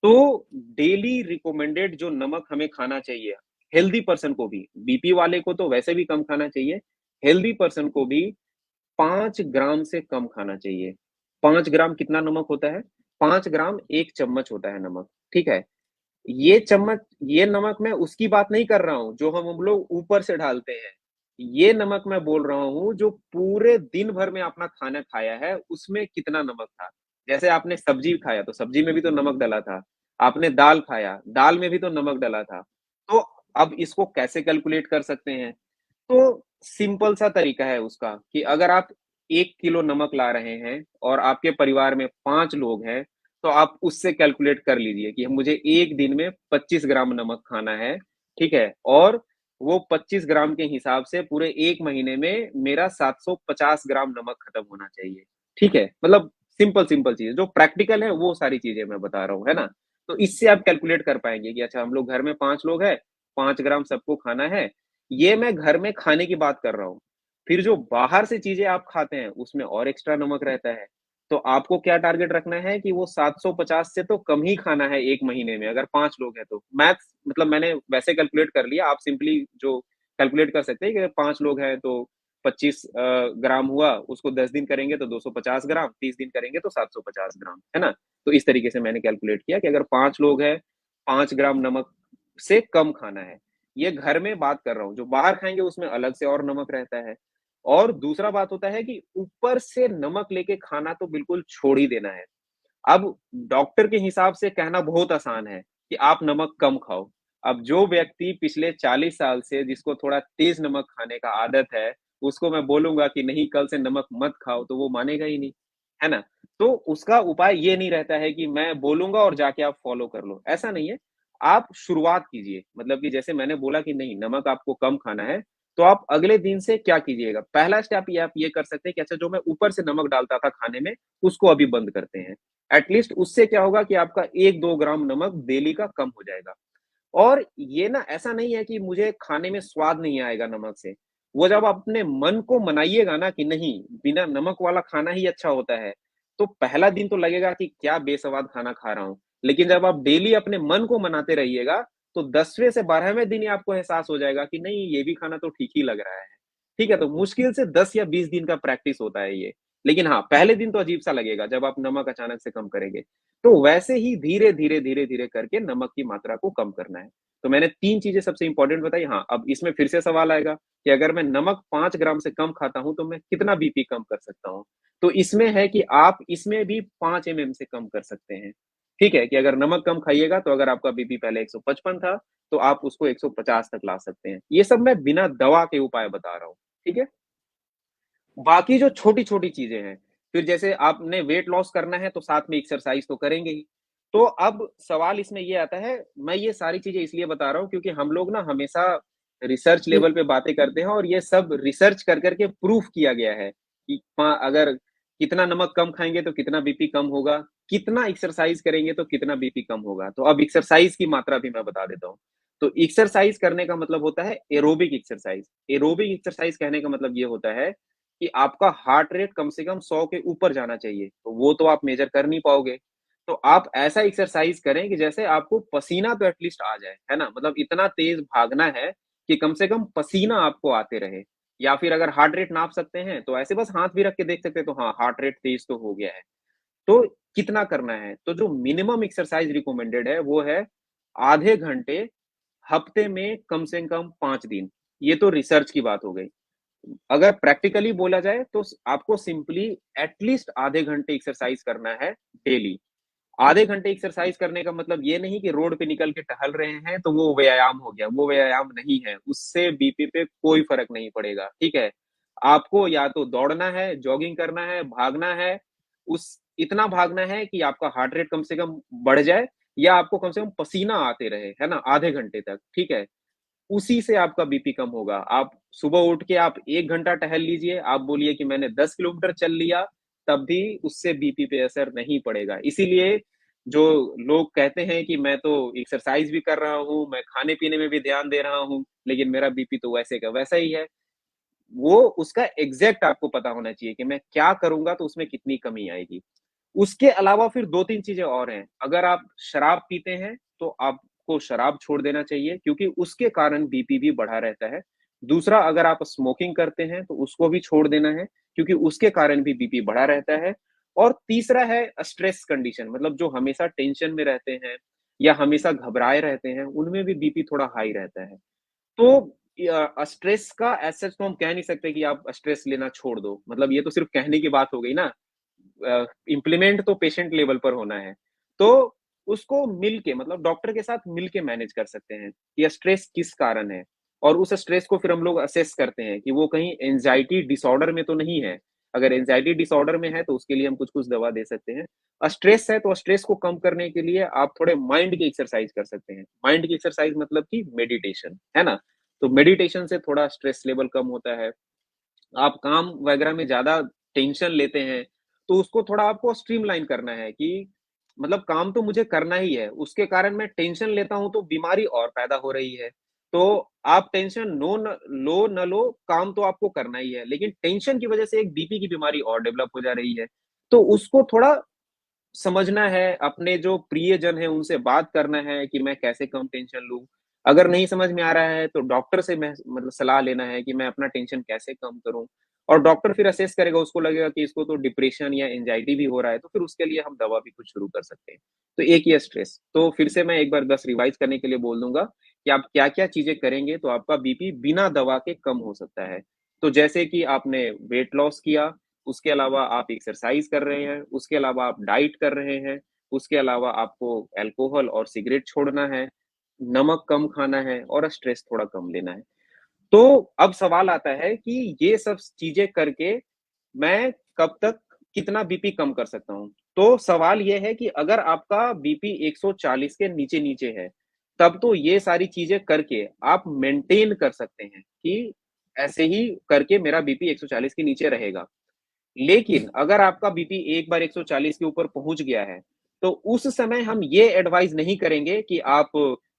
तो डेली रिकमेंडेड जो नमक हमें खाना चाहिए, हेल्दी पर्सन को भी, बीपी वाले को तो वैसे भी कम खाना चाहिए, हेल्दी पर्सन को भी 5 ग्राम से कम खाना चाहिए। 5 ग्राम कितना नमक होता है? 5 ग्राम 1 चम्मच होता है नमक, ठीक है? ये नमक मैं उसकी बात नहीं कर रहा हूँ, जो हम लोग ऊपर से डालते हैं। ये नमक मैं बोल रहा हूँ, जो पूरे दिन भर में आपने खाना खाया है, उसमें कितना नमक था। जैसे आपने सब्ज़ी खाया, तो सब्ज़ी में भी तो नमक डला था। आपने दाल खाया, दाल में भी तो नमक डला था। तो अब इसको कैसे कैलकुलेट कर सकते हैं? तो सिंपल सा तरीका है उसका कि अगर आप 1 किलो नमक ला रहे हैं और आपके परिवार में 5 लोग हैं, तो आप उससे कैलकुलेट कर लीजिए कि मुझे 1 दिन में 25 ग्राम नमक खाना है, ठीक है? और वो 25 ग्राम के हिसाब से पूरे 1 महीने में मेरा 750 ग्राम नमक खत्म होना चाहिए, ठीक है? मतलब सिंपल-सिंपल चीज़, जो प्रैक्टिकल है वो सारी चीज़ें मैं बता रहा हूँ, है ना? तो इससे आप कैलकुलेट कर पाएँगे कि अच्छा हम लोग घर में 5 लोग हैं, 5 ग्राम सबको खाना है, ये मैं घर में खाने की बात कर रहा हूँ। फिर जो बाहर से चीज़ें आप खाते हैं, उसमें और एक्स्ट्रा नमक रहता है। तो आपको क्या टारगेट रखना है कि वो 750 से तो कम ही खाना है 1 महीने में, अगर 5 लोग हैं तो। मैथ्स मतलब मैंने वैसे कैलकुलेट कर लिया, आप सिंपली जो कैलकुलेट कर सकते हैं कि 5 लोग हैं तो 25 ग्राम हुआ, उसको 10 दिन करेंगे तो 250 ग्राम, 30 दिन करेंगे तो 750 ग्राम, है ना? तो इस तरीके से मैंने कैलकुलेट किया कि अगर 5 लोग हैं, 5 ग्राम नमक से कम खाना है। ये घर में बात कर रहा हूँ, जो बाहर खाएँगे उसमें अलग से और नमक रहता है। और दूसरा बात होता है कि ऊपर से नमक लेके खाना तो बिल्कुल छोड़ ही देना है। अब डॉक्टर के हिसाब से कहना बहुत आसान है कि आप नमक कम खाओ। अब जो व्यक्ति पिछले 40 साल से जिसको थोड़ा तेज़ नमक खाने का आदत है, उसको मैं बोलूँगा कि नहीं कल से नमक मत खाओ, तो वो मानेगा ही नहीं, है ना? तो उसका उपाय ये नहीं रहता है कि मैं बोलूँगा और जाके आप फ़ॉलो कर लो, ऐसा नहीं है। आप शुरुआत कीजिए, मतलब कि जैसे मैंने बोला कि नहीं नमक आपको कम खाना है, तो आप अगले दिन से क्या कीजिएगा? पहला स्टेप ये आप ये कर सकते हैं कि अच्छा जो मैं ऊपर से नमक डालता था खाने में, उसको अभी बंद करते हैं। एटलीस्ट उससे क्या होगा कि आपका 1-2 ग्राम नमक डेली का कम हो जाएगा। और ये ना ऐसा नहीं है कि मुझे खाने में स्वाद नहीं आएगा नमक से। वो जब आप अपने मन को मनाइएगा ना कि नहीं, बिना नमक वाला खाना ही अच्छा होता है, तो पहला दिन तो लगेगा कि क्या बेस्वाद खाना खा रहा हूँ। लेकिन जब आप डेली अपने मन को मनाते रहिएगा, तो 10वें से 12वें दिन ही आपको एहसास हो जाएगा कि नहीं, ये भी खाना तो ठीक ही लग रहा है। ठीक है? तो मुश्किल से 10 या 20 दिन का प्रैक्टिस होता है ये। लेकिन हाँ, पहले दिन तो अजीब-सा लगेगा जब आप नमक अचानक से कम करेंगे। तो वैसे ही धीरे-धीरे, धीरे-धीरे करके नमक की मात्रा को कम करना है। तो मैंने 3 चीज़ें सबसे इम्पोर्टेंट बताई। हाँ, अब इसमें फिर से सवाल आएगा कि अगर मैं नमक 5 ग्राम से कम खाता हूँ, तो मैं कितना बीपी कम कर सकता हूँ? तो इसमें है कि आप इसमें भी 5 एमएम से कम कर सकते हैं। ठीक है? कि अगर नमक कम खाइएगा, तो अगर आपका बीपी पहले 155 था, तो आप उसको 150 तक ला सकते हैं। ये सब मैं बिना दवा के उपाय बता रहा हूँ। ठीक है? बाकी जो छोटी-छोटी चीज़ें हैं, फिर जैसे आपने वेट लॉस करना है तो साथ में एक्सरसाइज़ तो करेंगे ही। तो अब सवाल इसमें ये आता है, मैं ये सारी चीज़ें इसलिए बता रहा हूँ क्योंकि हम लोग ना हमेशा रिसर्च लेवल पे बातें करते हैं और ये सब रिसर्च कर के प्रूफ किया गया है कि अगर कितना नमक कम खाएँगे तो कितना बीपी कम होगा, कितना एक्सरसाइज़ करेंगे तो कितना बीपी कम होगा। तो अब एक्सरसाइज़ की मात्रा भी मैं बता देता हूँ। तो एक्सरसाइज़ करने का मतलब होता है एरोबिक एक्सरसाइज़। एरोबिक एक्सरसाइज़ कहने का मतलब ये होता है कि आपका हार्ट रेट कम से कम 100 के ऊपर जाना चाहिए, तो वो तो आप मेज़र कर नहीं पाओगे। तो आप ऐसा एक्सरसाइज़ करें कि जैसे आपको पसीना तो एटलीस्ट आ जाए, है ना? मतलब इतना तेज़ भागना है कि कम से कम पसीना आपको आते रहे। या फिर अगर हार्ट रेट नाप सकते हैं, तो ऐसे बस हाथ भी रख के देख सकते हैं, तो हाँ, हार्ट रेट तेज़ तो हो गया है। तो कितना करना है? तो जो मिनिमम एक्सरसाइज़ रिकमेंडेड है, वो है आधे घंटे, हफ्ते में कम से कम 5 दिन। ये तो रिसर्च की बात हो गई। अगर प्रैक्टिकली बोला जाए तो आपको सिंपली एटलीस्ट आधे घंटे एक्सरसाइज करना है डेली। आधे घंटे एक्सरसाइज करने का मतलब ये नहीं कि रोड पे निकल के टहल रहे हैं तो वो व्यायाम हो गया, वो व्यायाम नहीं है, उससे बीपी पे कोई फर्क नहीं पड़ेगा, ठीक है? आपको या तो दौड़ना है, जॉगिंग करना है, भागना है, उस इतना भागना है कि आपका हार्ट रेट कम से कम बढ़ जाए या आपको कम से कम पसीना आते रहे, है ना? आधे घंटे तक, ठीक है? उसी से आपका बीपी कम होगा। आप सुबह उठ के आप 1 घंटा टहल लीजिए, आप बोलिए कि मैंने 10 किलोमीटर चल लिया, तब भी उससे बीपी पे असर नहीं पड़ेगा। इसीलिए जो लोग कहते हैं कि मैं तो एक्सरसाइज़ भी कर रहा हूँ, मैं खाने-पीने में भी ध्यान दे रहा हूँ, लेकिन मेरा बीपी तो वैसे का वैसा ही है। वो उसका एग्ज़ैक्ट आपको पता होना चाहिए कि मैं क्या करूँगा तो उसमें कितनी कमी आएगी। उसके अलावा फिर 2-3 चीज़ें और हैं। अगर आप शराब पीते हैं, तो आपको शराब छोड़ देना चाहिए क्योंकि उसके कारण बीपी भी बढ़ा रहता है। दूसरा, अगर आप स्मोकिंग करते हैं, तो उसको भी छोड़ देना है क्योंकि उसके कारण भी बीपी बढ़ा रहता है। और तीसरा है स्ट्रेस कंडीशन, मतलब जो हमेशा टेंशन में रहते हैं या हमेशा घबराए रहते हैं, उनमें भी बीपी थोड़ा हाई रहता है। तो स्ट्रेस का एज़ सच तो हम कह नहीं सकते कि आप स्ट्रेस लेना छोड़ दो। मतलब ये तो सिर्फ़ कहने की बात हो गई ना। इम्प्लीमेंट तो पेशेंट लेवल पर होना है। तो उसको मिल के मतलब डॉक्टर के साथ मिल के मैनेज कर सकते हैं, कि स्ट्रेस किस कारण है। और उस स्ट्रेस को फिर हम लोग असेस करते हैं कि वो कहीं एंग्ज़ायटी डिसऑर्डर में तो नहीं है। अगर एंग्ज़ायटी डिसऑर्डर में है तो उसके लिए हम कुछ-कुछ दवा दे सकते हैं। स्ट्रेस है तो स्ट्रेस को कम करने के लिए आप थोड़े माइंड की एक्सरसाइज़ कर सकते हैं। माइंड की एक्सरसाइज़ मतलब कि मेडिटेशन, है ना? तो मेडिटेशन से थोड़ा स्ट्रेस लेवल कम होता है। आप काम वगैरह में ज़्यादा टेंशन लेते हैं, तो उसको थोड़ा आपको स्ट्रीमलाइन करना है कि मतलब काम तो मुझे करना ही है, उसके कारण मैं टेंशन लेता हूँ तो बीमारी और पैदा हो रही है। तो आप टेंशन न लो, काम तो आपको करना ही है, लेकिन टेंशन की वजह से एक बीपी की बीमारी और डेवलप हो जा रही है। तो उसको थोड़ा समझना है, अपने जो प्रियजन हैं उनसे बात करना है कि मैं कैसे कम टेंशन लूँ। अगर नहीं समझ में आ रहा है तो डॉक्टर से मैं मतलब सलाह लेना है कि मैं अपना टेंशन कैसे कम करूँ। और डॉक्टर फिर असेस करेगा, उसको लगेगा कि इसको तो डिप्रेशन या एंग्ज़ायटी भी हो रहा है, तो फिर उसके लिए हम दवा भी कुछ शुरू कर सकते हैं। तो एक ये स्ट्रेस, तो फिर से मैं एक बार बस रिवाइज़ करने के लिए बोल दूँगा कि आप क्या-क्या चीज़ें करेंगे तो आपका बीपी बिना दवा के कम हो सकता है। तो जैसे कि आपने वेट लॉस किया, उसके अलावा आप एक्सरसाइज़ कर रहे हैं, उसके अलावा आप डाइट कर रहे हैं, उसके अलावा आपको अल्कोहल और सिगरेट छोड़ना है, नमक कम खाना है और स्ट्रेस थोड़ा कम लेना है। तो अब सवाल आता है कि ये सब चीज़ें करके मैं कब तक कितना बीपी कम कर सकता हूँ? तो सवाल ये है कि अगर आपका बीपी 140 के नीचे-नीचे है, तब तो ये सारी चीज़ें करके आप मेंटेन कर सकते हैं कि ऐसे ही करके मेरा बीपी 140 के नीचे रहेगा। लेकिन अगर आपका बीपी एक बार 140 के ऊपर पहुँच गया है, तो उस समय हम ये एडवाइस नहीं करेंगे कि आप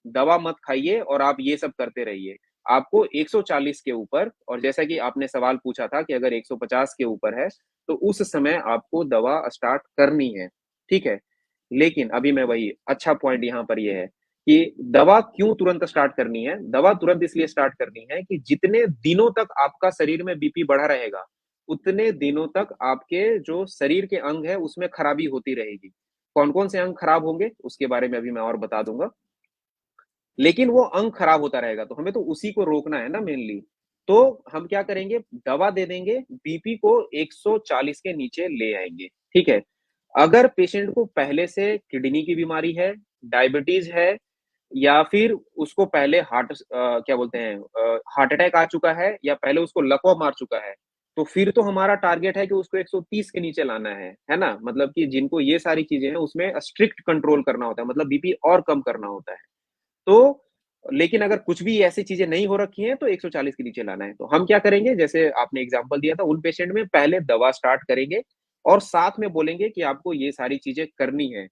दवा मत खाइए और आप ये सब करते रहिए। आपको 140 के ऊपर और जैसा कि आपने सवाल पूछा था कि अगर 150 के ऊपर है, तो उस समय आपको दवा स्टार्ट करनी है, ठीक है? लेकिन अभी मैं वही अच्छा पॉइंट यहाँ पर ये है कि दवा क्यों तुरंत स्टार्ट करनी है? दवा तुरंत इसलिए स्टार्ट करनी है कि जितने दिनों तक आपका शरीर में बीपी बढ़ा रहेगा, उतने दिनों तक आपके जो शरीर के अंग हैं, उसमें खराबी होती रहेगी। कौन-कौन से अंग खराब होंगे, उसके बारे में अभी मैं और बता दूँगा। लेकिन वो अंग खराब होता रहेगा, तो हमें तो उसी को रोकना है ना मेनली। तो हम क्या करेंगे, दवा दे देंगे, बीपी को 140 के नीचे ले आएँगे, ठीक है? अगर पेशेंट को पहले से किडनी की बीमारी है, डायबिटीज़ है या फिर उसको पहले क्या बोलते हैं हार्ट अटैक आ चुका है या पहले उसको लकवा मार चुका है, तो फिर तो हमारा टारगेट है कि उसको 130 के नीचे लाना है ना? मतलब कि जिनको ये सारी चीज़ें हैं, उसमें स्ट्रिक्ट कंट्रोल करना होता है, मतलब बीपी और कम करना होता है। तो लेकिन अगर कुछ भी ऐसी चीज़ें नहीं हो रखी हैं, तो 140 के नीचे लाना है। तो हम क्या करेंगे, जैसे आपने एग्ज़ाम्पल दिया था, उन पेशेंट में पहले दवा स्टार्ट करेंगे और साथ में बोलेंगे कि आपको ये सारी चीज़ें करनी है।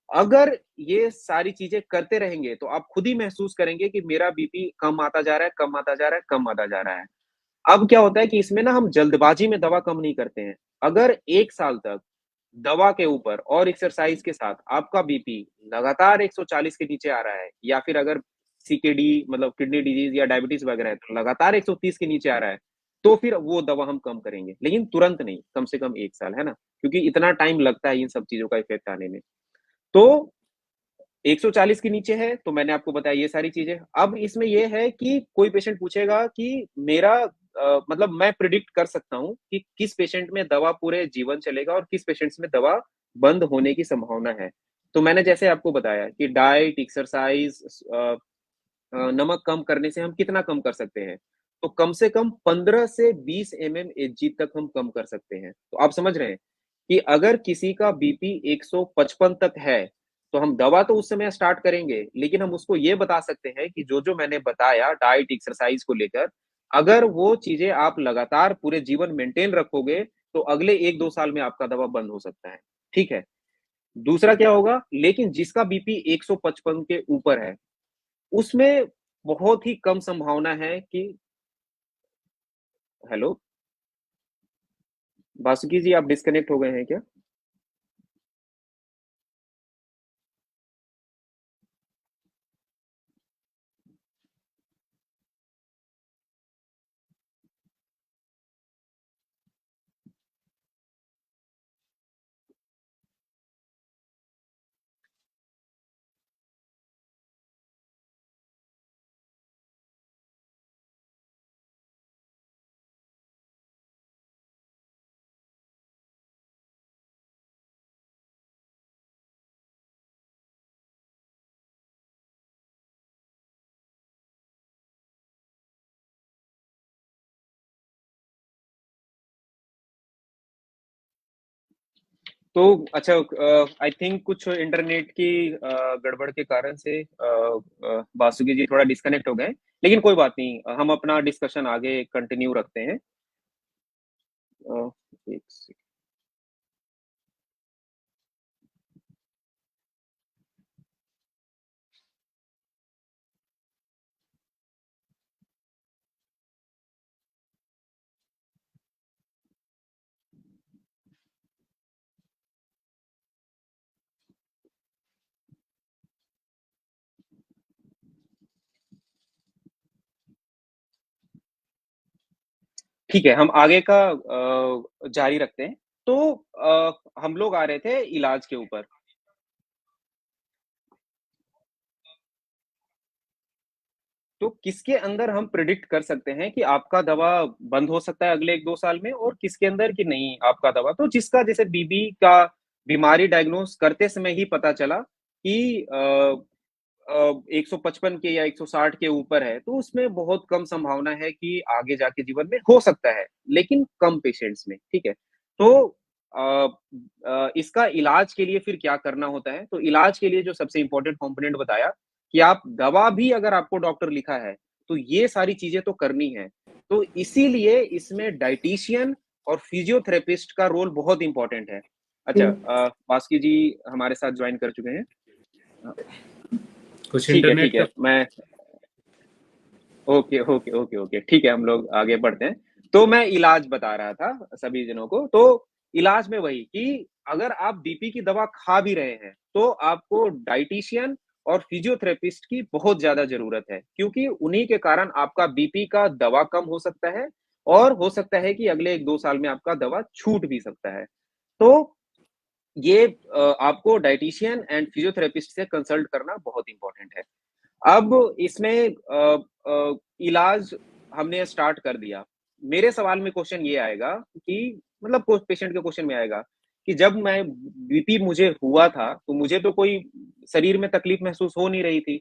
अगर ये सारी चीज़ें करते रहेंगे, तो आप खुद ही महसूस करेंगे कि मेरा बीपी कम आता जा रहा है, कम आता जा रहा है, कम आता जा रहा है। अब क्या होता है कि इसमें ना हम जल्दबाज़ी में दवा कम नहीं करते हैं। अगर 1 साल तक दवा के ऊपर और एक्सरसाइज़ के साथ आपका बीपी लगातार 140 के नीचे आ रहा है या फिर अगर सीकेडी मतलब किडनी डिज़ीज़ या डायबिटीज़ वगैरह है, तो लगातार 130 के नीचे आ रहा है, तो फिर वो दवा हम कम करेंगे। लेकिन तुरंत नहीं, कम से कम 1 साल, है ना? क्योंकि इतना टाइम लगता है इन सब चीज़ों का इफ़ेक्ट आने में। तो 140 के नीचे है, तो मैंने आपको बताया ये सारी चीज़ें। अब इसमें ये है कि कोई पेशेंट पूछेगा कि मेरा मतलब मैं प्रिडिक्ट कर सकता हूँ कि किस पेशेंट में दवा पूरे जीवन चलेगा और किस पेशेंट्स में दवा बंद होने की संभावना है। तो मैंने जैसे आपको बताया कि डाइट, एक्सरसाइज़ नमक कम करने से हम कितना कम कर सकते हैं? तो कम से कम 15 से 20 एमएम-एचजी तक हम कम कर सकते हैं। तो आप समझ रहे हैं कि अगर किसी का बीपी 155 तक है, तो हम दवा तो उस समय स्टार्ट करेंगे, लेकिन हम उसको ये बता सकते हैं कि जो-जो मैंने बताया डाइट, एक्सरसाइज को लेकर, अगर वो चीज़ें आप लगातार पूरे जीवन मेंटेन रखोगे, तो अगले 1-2 साल में आपका दवा बंद हो सकता है। ठीक है? दूसरा क्या होगा, लेकिन जिसका बीपी 155 के ऊपर है, उसमें बहुत ही कम संभावना है कि हेलो, वासुकी जी आप डिस्कनेक्ट हो गए हैं क्या? तो अच्छा आई थिंक कुछ इंटरनेट की गड़बड़ के कारण से वासुकी जी थोड़ा डिस्कनेक्ट हो गए। लेकिन कोई बात नहीं, हम अपना डिस्कशन आगे कंटिन्यू रखते हैं। अ, एक सेकंड। ठीक है, हम आगे का जारी रखते हैं। तो हम लोग आ रहे थे इलाज के ऊपर। तो किसके अंदर हम प्रेडिक्ट कर सकते हैं कि आपका दवा बंद हो सकता है अगले 1-2 साल में और किसके अंदर कि नहीं आपका दवा तो जिसका जैसे बीबी का बीमारी डायग्नोस करते समय ही पता चला कि 155 के या 160 के ऊपर है, तो उसमें बहुत कम संभावना है कि आगे जाके जीवन में हो सकता है, लेकिन कम पेशेंट्स में, ठीक है? तो अ इसका इलाज के लिए फिर क्या करना होता है? तो इलाज के लिए जो सबसे इम्पोर्टेंट कंपोनेंट बताया कि आप दवा भी अगर आपको डॉक्टर लिखा है, तो ये सारी चीज़ें तो करनी है। तो इसीलिए इसमें डायटीशियन और फिजियोथेरेपिस्ट का रोल बहुत इम्पोर्टेंट है। अच्छा बास्की जी हमारे साथ जॉइन कर चुके हैं। अ, कुछ ठीक है, इंटरनेट ठीक का है। मैं ओके, ओके, ओके, ओके। ठीक है, हम लोग आगे बढ़ते हैं। तो मैं इलाज बता रहा था सभी जनों को। तो इलाज में वही कि अगर आप बीपी की दवा खा भी रहे हैं, तो आपको डायटीशियन और फिजियोथेरेपिस्ट की बहुत ज़्यादा ज़रूरत है, क्योंकि उन्हीं के कारण आपका बीपी का दवा कम हो सकता है और हो सकता है कि अगले 1-2 साल में आपका दवा छूट भी सकता है। तो ये आपको डायटीशियन एंड फिजियोथेरेपिस्ट से कंसल्ट करना बहुत इम्पोर्टेंट है। अब इसमें इलाज हमने स्टार्ट कर दिया। मेरे सवाल में क्वेश्चन ये आएगा कि मतलब को पेशेंट के क्वेश्चन में आएगा कि जब मैं बीपी मुझे हुआ था, तो मुझे तो कोई शरीर में तकलीफ महसूस हो नहीं रही थी,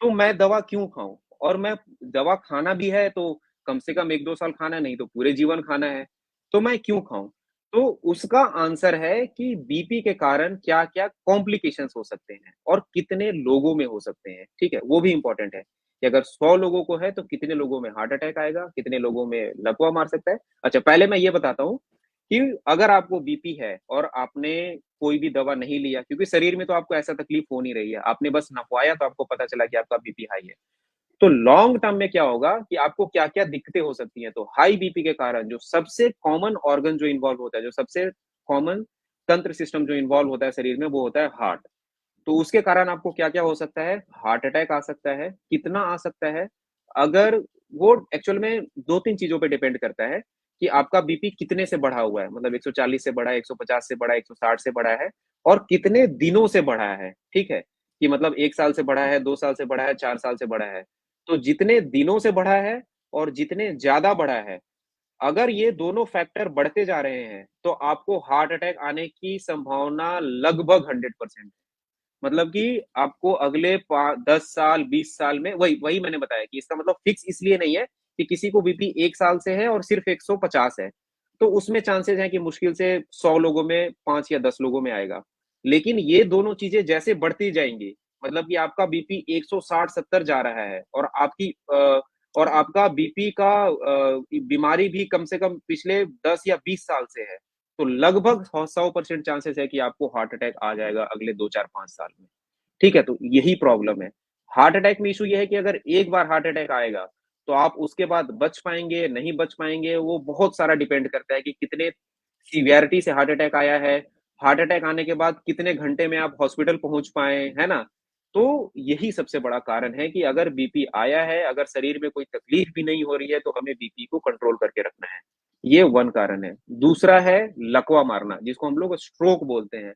तो मैं दवा क्यों खाऊँ? और मैं दवा खाना भी है तो कम से कम 1-2 साल खाना नहीं तो पूरे जीवन खाना है, तो मैं क्यों खाऊँ? तो उसका आंसर है कि बीपी के कारण क्या-क्या कॉम्प्लिकेशंस हो सकते हैं और कितने लोगों में हो सकते हैं, ठीक है? वो भी इम्पोर्टेंट है कि अगर 100 लोगों को है तो कितने लोगों में हार्ट अटैक आएगा, कितने लोगों में लकवा मार सकता है। अच्छा पहले मैं ये बताता हूँ कि अगर आपको बीपी है और आपने कोई भी दवा नहीं लिया क्योंकि शरीर में तो आपको ऐसा तकलीफ हो नहीं रही है, आपने बस नपवाया तो आपको पता चला कि आपका बीपी हाई है। तो लॉन्ग टर्म में क्या होगा कि आपको क्या-क्या दिक्कतें हो सकती हैं। तो हाई बीपी के कारण जो सबसे कॉमन ऑर्गन जो इन्वॉल्व होता है, जो सबसे कॉमन तंत्र सिस्टम जो इन्वॉल्व होता है शरीर में, वो होता है हार्ट। तो उसके कारण आपको क्या-क्या हो सकता है? हार्ट अटैक आ सकता है, कितना आ सकता है? अगर वो एक्चुअल में 2-3 चीज़ों पे डिपेंड करता है कि आपका बीपी कितने से बढ़ा हुआ है, मतलब 140 से बढ़ा है, 150 से बढ़ा है, 160 से बढ़ा है और कितने दिनों से बढ़ा है, ठीक है? कि मतलब 1 साल से बढ़ा है, 2 साल से बढ़ा है, 4 साल से बढ़ा है। तो जितने दिनों से बढ़ा है और जितने ज़्यादा बढ़ा है, अगर ये दोनों फैक्टर बढ़ते जा रहे हैं, तो आपको हार्ट अटैक आने की संभावना लगभग 100% मतलब कि आपको अगले 10 साल, 20 साल में वही वही मैंने बताया कि इसका मतलब फिक्स इसलिए नहीं है कि किसी को बीपी 1 साल से है और सिर्फ़ 150 है। तो उसमें चांसेज़ हैं कि मुश्किल से 100 लोगों में 5 या 10 लोगों में आएगा। लेकिन ये दोनों चीजें जैसे बढ़ती जाएंगी, मतलब कि आपका बीपी 160-70 जा रहा है और और आपका बीपी का बीमारी भी कम से कम पिछले 10 या 20 साल से है, तो लगभग 100% चांसेस है कि आपको हार्ट अटैक आ जाएगा अगले 2-4-5 साल में। ठीक है? तो यही प्रॉब्लम है। हार्ट अटैक में इश्यू ये है कि अगर एक बार हार्ट अटैक आएगा, तो आप उसके बाद बच पाएँगे, नहीं बच पाएँगे, वो बहुत सारा डिपेंड करता है कि कितने सीवियरिटी से हार्ट अटैक आया है, हार्ट अटैक आने के बाद कितने घंटे में आप हॉस्पिटल पहुँच पाएँ, है ना? तो यही सबसे बड़ा कारण है कि अगर बीपी आया है, अगर शरीर में कोई तकलीफ भी नहीं हो रही है, तो हमें बीपी को कंट्रोल करके रखना है। ये 1 कारण है। दूसरा है लकवा मारना, जिसको हम लोग स्ट्रोक बोलते हैं।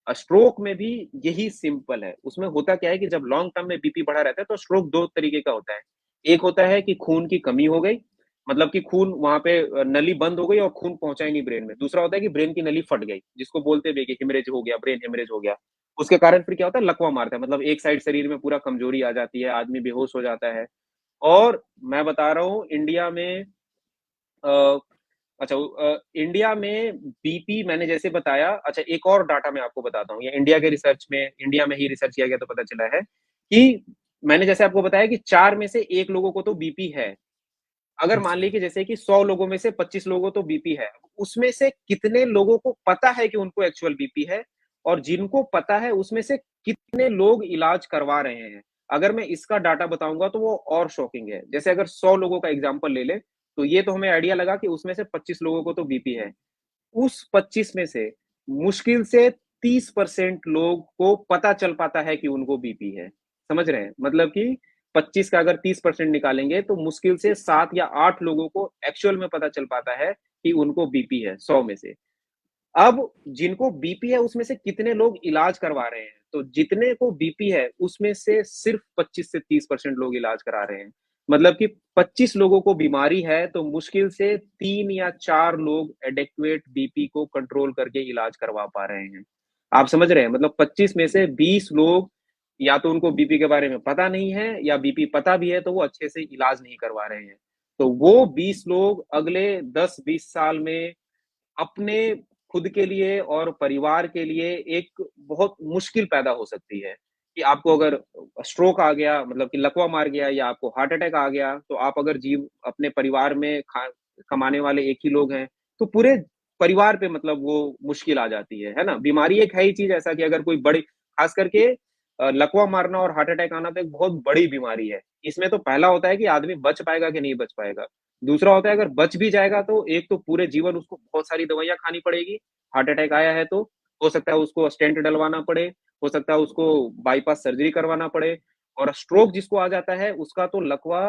स्ट्रोक में भी यही सिंपल है। उसमें होता क्या है कि जब लॉन्ग टर्म में बीपी बढ़ा रहता है, तो स्ट्रोक 2 तरीके का होता है। एक होता है कि खून की कमी हो गई, मतलब कि खून वहाँ पे नली बंद हो गई और खून पहुँचा ही नहीं ब्रेन में। दूसरा होता है कि ब्रेन की नली फट गई, जिसको बोलते भी हैं कि हेमरेज हो गया, ब्रेन हेमरेज हो गया। उसके कारण फिर क्या होता है, लकवा मारता है, मतलब एक साइड शरीर में पूरा कमज़ोरी आ जाती है, आदमी बेहोश हो जाता है। और मैं बता रहा हूँ इंडिया में अ, अच्छा इंडिया में बीपी मैंने जैसे बताया, अच्छा एक और डाटा मैं आपको बताता हूँ, ये इंडिया के रिसर्च में, इंडिया में ही रिसर्च किया गया तो पता चला है कि मैंने जैसे आपको बताया कि 4 में से 1 लोगों को तो बीपी है। अगर मान अच्छा। लीजिए जैसे कि 100 लोगों में से 25 लोगों को तो बीपी है, उसमें से कितने लोगों को पता है कि उनको एक्चुअल बीपी है और जिनको पता है उसमें से कितने लोग इलाज करवा रहे हैं। अगर मैं इसका डाटा बताऊँगा तो वो और शॉकिंग है। जैसे अगर 100 लोगों का एग्ज़ाम्पल ले लें, तो ये तो हमें आइडिया लगा कि उसमें से 25 लोगों को तो बीपी है। उस 25 में से मुश्किल से 30% लोग को पता चल पाता है कि उनको बीपी है। समझ रहे हैं? मतलब कि 25 का अगर 30% निकालेंगे तो मुश्किल से 7 या 8 लोगों को एक्चुअल में पता चल पाता है कि उनको बीपी है 100 में से। अब जिनको बीपी है उसमें से कितने लोग इलाज करवा रहे हैं? तो जितने को बीपी है उसमें से सिर्फ 25 से 30% लोग इलाज करा रहे हैं। मतलब कि 25 लोगों को बीमारी है तो मुश्किल से 3 या 4 लोग एडेक्वेट बीपी को कंट्रोल करके इलाज करवा पा रहे हैं। आप समझ रहे हैं? मतलब 25 में से 20 लोग या तो उनको बीपी के बारे में पता नहीं है या बीपी पता भी है तो वो अच्छे से इलाज नहीं करवा रहे हैं। तो वो 20 लोग अगले 10-20 साल में अपने खुद के लिए और परिवार के लिए एक बहुत मुश्किल पैदा हो सकती है कि आपको अगर स्ट्रोक आ गया मतलब कि लकवा मार गया या आपको हार्ट अटैक आ गया, तो आप अगर जीव अपने परिवार में कमाने वाले एक ही लोग हैं, तो पूरे परिवार पे मतलब वो मुश्किल आ जाती है ना? बीमारी एक है ही चीज़ ऐसा कि अगर कोई बड़ी खास करके लकवा मारना और हार्ट अटैक आना तो एक बहुत बड़ी बीमारी है। इसमें तो पहला होता है कि आदमी बच पाएगा कि नहीं बच पाएगा। दूसरा होता है अगर बच भी जाएगा तो एक तो पूरे जीवन उसको बहुत सारी दवाइयाँ खानी पड़ेगी, हार्ट अटैक आया है तो, हो सकता है उसको स्टेंट डलवाना पड़े, हो सकता है उसको बाईपास सर्जरी करवाना पड़े और स्ट्रोक जिसको आ जाता है उसका तो लकवा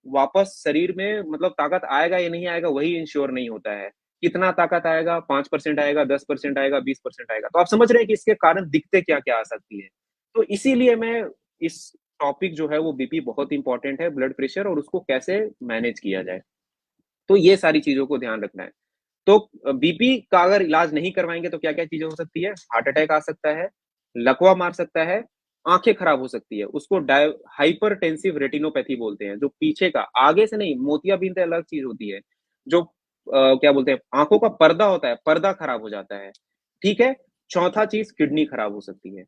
वापस शरीर में मतलब ताकत आएगा या नहीं आएगा वही इंश्योर नहीं होता है। कितना ताकत आएगा 5% आएगा, 10% आएगा, 20% आएगा। तो आप समझ रहे हैं कि इसके कारण दिक्कतें क्या-क्या आ सकती हैं। तो इसीलिए मैं इस टॉपिक जो है वो बीपी बहुत इम्पोर्टेंट है, ब्लड प्रेशर और उसको कैसे मैनेज किया जाए। तो ये सारी चीज़ों को ध्यान रखना है। तो बीपी का अगर इलाज नहीं करवाएँगे तो क्या-क्या चीज़ें हो सकती है? हार्ट अटैक आ सकता है, लकवा मार सकता है, आँखें खराब हो सकती है। उसको हाइपरटेंसिव रेटिनोपैथी बोलते हैं, जो पीछे का आगे से नहीं, मोतियाबिंद अलग चीज़ होती है। जो क्या बोलते हैं, आँखों का पर्दा होता है, पर्दा खराब हो जाता है। ठीक है? चौथा चीज़ किडनी खराब हो सकती है।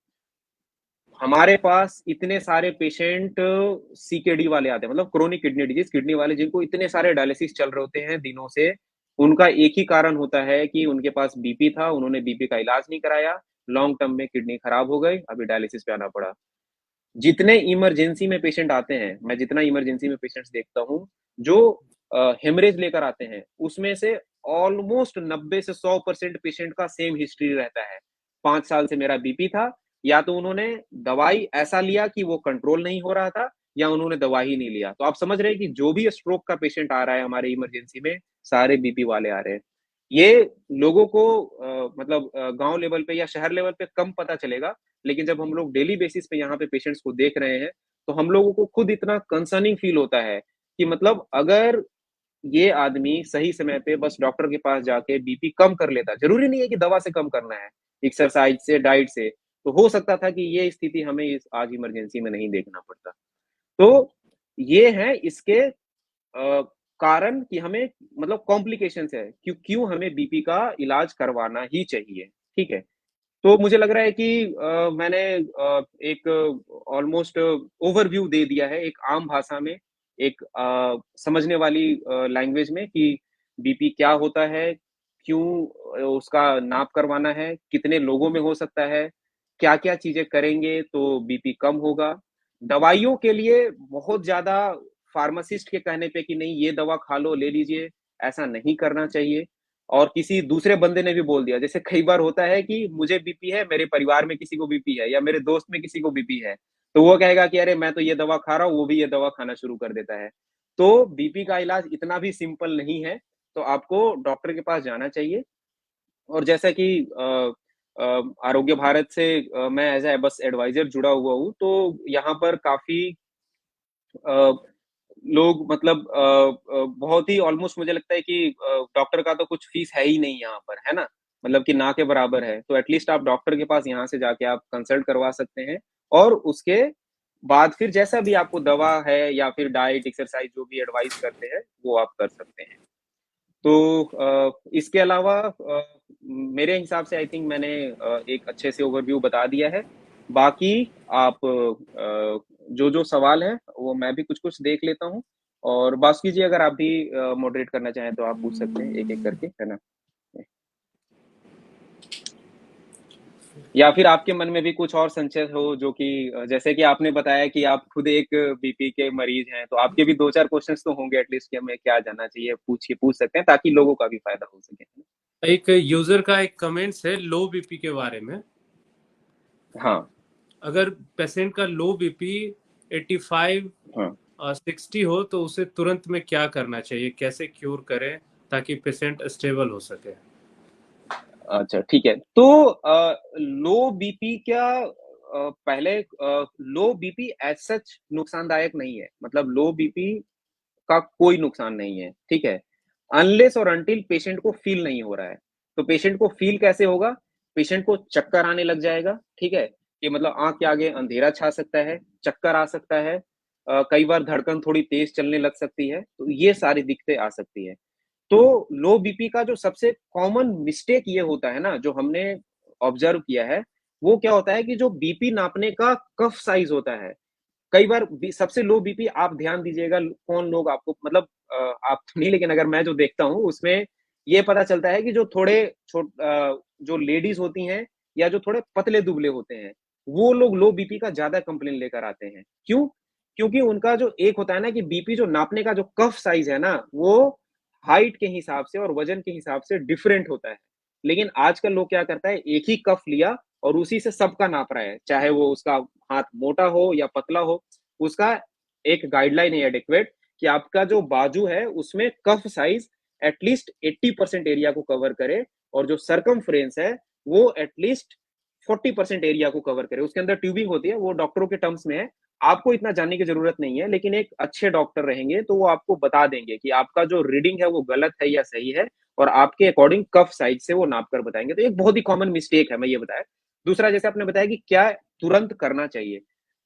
हमारे पास इतने सारे पेशेंट सीकेडी वाले आते हैं, मतलब क्रोनिक किडनी डिजीज़, किडनी वाले जिनको इतने सारे डायलिसिस चल रहे होते हैं दिनों से, उनका एक ही कारण होता है कि उनके पास बीपी था, उन्होंने बीपी का इलाज नहीं कराया, लॉन्ग टर्म में किडनी खराब हो गई, अभी डायलिसिस पे आना पड़ा। जितने इमरजेंसी में पेशेंट आते हैं, मैं जितना इमरजेंसी में पेशेंट्स देखता हूँ, जो हेमरेज लेकर आते हैं, उसमें से ऑलमोस्ट 90 से 100% पेशेंट का सेम हिस्ट्री रहता है। 5 साल से मेरा बीपी था, या तो उन्होंने दवाई ऐसा लिया कि वो कंट्रोल नहीं हो रहा था, या उन्होंने दवा ही नहीं लिया। तो आप समझ रहे हैं कि जो भी स्ट्रोक का पेशेंट आ रहा है हमारे इमरजेंसी में, सारे बीपी वाले आ रहे हैं। ये लोगों को मतलब गाँव लेवल पे या शहर लेवल पे कम पता चलेगा, लेकिन जब हम लोग डेली बेसिस पे यहाँ पे पेशेंट्स को देख रहे हैं, तो हम लोगों को खुद इतना कंसर्निंग फील होता है कि मतलब अगर ये आदमी सही समय पे बस डॉक्टर के पास जाके बीपी कम कर लेता, ज़रूरी नहीं है कि दवा से कम करना है, एक्सरसाइज़ से, डाइट से, तो हो सकता था कि ये स्थिति हमें इस आज इमरजेंसी में नहीं देखना पड़ता। तो ये है इसके कारण कि हमें मतलब कॉम्प्लिकेशंस है, क्यों क्यों हमें बीपी का इलाज करवाना ही चाहिए, ठीक है? तो मुझे लग रहा है कि मैंने एक ऑलमोस्ट ओवरव्यू दे दिया है एक आम भाषा में, एक समझने वाली लैंग्वेज में कि बीपी क्या होता है, क्यों उसका नाप करवाना है, कितने लोगों में हो सकता है, क्या-क्या चीज़ें करेंगे तो बीपी कम होगा। दवाइयों के लिए बहुत ज़्यादा फार्मासिस्ट के कहने पे कि नहीं ये दवा खा लो, ले लीजिए, ऐसा नहीं करना चाहिए। और किसी दूसरे बंदे ने भी बोल दिया, जैसे कई बार होता है कि मुझे बीपी है, मेरे परिवार में किसी को बीपी है या मेरे दोस्त में किसी को बीपी है, तो वो कहेगा कि अरे मैं तो ये दवा खा रहा हूँ, वो भी ये दवा खाना शुरू कर देता है। तो बीपी का इलाज इतना भी सिंपल नहीं है, तो आपको डॉक्टर के पास जाना चाहिए। और जैसा कि आरोग्य भारत से मैं एज़ अ बस एडवाइज़र जुड़ा हुआ हूँ, तो यहाँ पर काफ़ी अ, लोग मतलब बहुत ही ऑलमोस्ट मुझे लगता है कि डॉक्टर का तो कुछ फीस है ही नहीं यहाँ पर, है ना? मतलब कि ना के बराबर है, तो एटलीस्ट आप डॉक्टर के पास यहाँ से जाके आप कंसल्ट करवा सकते हैं और उसके बाद फिर जैसा भी आपको दवा है या फिर डाइट, एक्सरसाइज़ जो भी एडवाइस करते हैं, वो आप कर सकते हैं। तो इसके अलावा मेरे हिसाब से आई थिंक मैंने एक अच्छे से ओवरव्यू बता दिया है। बाकी आप जो-जो सवाल हैं, वो मैं भी कुछ-कुछ देख लेता हूँ और बासुकी जी अगर आप भी मॉडरेट करना चाहें तो आप पूछ सकते हैं एक-एक करके, है ना? या फिर आपके मन में भी कुछ और संशय हो जो कि जैसे कि आपने बताया कि आप खुद एक बीपी के मरीज़ हैं, तो आपके भी 2-4 क्वेश्चन्स तो होंगे एटलीस्ट कि हमें क्या जानना चाहिए, पूछ सकते हैं ताकि लोगों का भी फ़ायदा हो सके। एक यूजर का एक कमेंट्स है लो बीपी के बारे में। हाँ, अगर पेशेंट का लो बीपी 85 हाँ। 60 हो तो उसे तुरंत में क्या करना चाहिए, कैसे क्यूर करें ताकि पेशेंट स्टेबल हो सके। अच्छा, ठीक है। तो लो बीपी क्या पहले लो बीपी एज़ सच नुकसानदायक नहीं है। मतलब लो बीपी का कोई नुकसान नहीं है, ठीक है? अनलेस और अंटिल पेशेंट को फ़ील नहीं हो रहा है। तो पेशेंट को फ़ील कैसे होगा? पेशेंट को चक्कर आने लग जाएगा, ठीक है? कि मतलब आँख के आगे अंधेरा छा सकता है, चक्कर आ सकता है, कई बार धड़कन थोड़ी तेज़ चलने लग सकती है, तो ये सारी दिक्कतें आ सकती हैं। तो लो बीपी का जो सबसे कॉमन मिस्टेक ये होता है ना, जो हमने ऑब्ज़र्व किया है, वो क्या होता है कि जो बीपी नापने का कफ साइज़ होता है, कई बार सबसे लो बीपी आप ध्यान दीजिएगा कौन लोग आपको मतलब आप तो नहीं लेकिन अगर मैं जो देखता हूँ उसमें ये पता चलता है कि जो थोड़े जो लेडीज होती हैं या जो थोड़े पतले दुबले होते हैं वो लोग लो बीपी का ज्यादा कंप्लेन लेकर आते हैं क्यों क्योंकि उनका जो एक होता है ना कि बीपी जो नापने का जो कफ साइज है ना वो हाइट के हिसाब से और वजन के हिसाब से डिफरेंट होता है लेकिन आजकल लोग क्या करता है एक ही कफ लिया और उसी से सबका नाप रहा है चाहे वो उसका हाथ मोटा हो या पतला हो, उसका एक गाइडलाइन है एडेक्वेट कि आपका जो बाजू है उसमें कफ साइज एटलीस्ट 80% एरिया को कवर करे और जो सरकमफ्रेंस है वो एटलीस्ट 40% एरिया को कवर करे। उसके अंदर ट्यूबिंग होती है, वो डॉक्टरों के टर्म्स में है। आपको इतना जानने की ज़रूरत नहीं है, लेकिन एक अच्छे डॉक्टर रहेंगे तो वो आपको बता देंगे कि आपका जो रीडिंग है वो गलत है या सही है और आपके अकॉर्डिंग कफ साइज से वो नाप कर बताएँगे। तो एक बहुत ही कॉमन मिस्टेक है, मैं ये बताया। दूसरा जैसे आपने बताया कि क्या तुरंत करना चाहिए।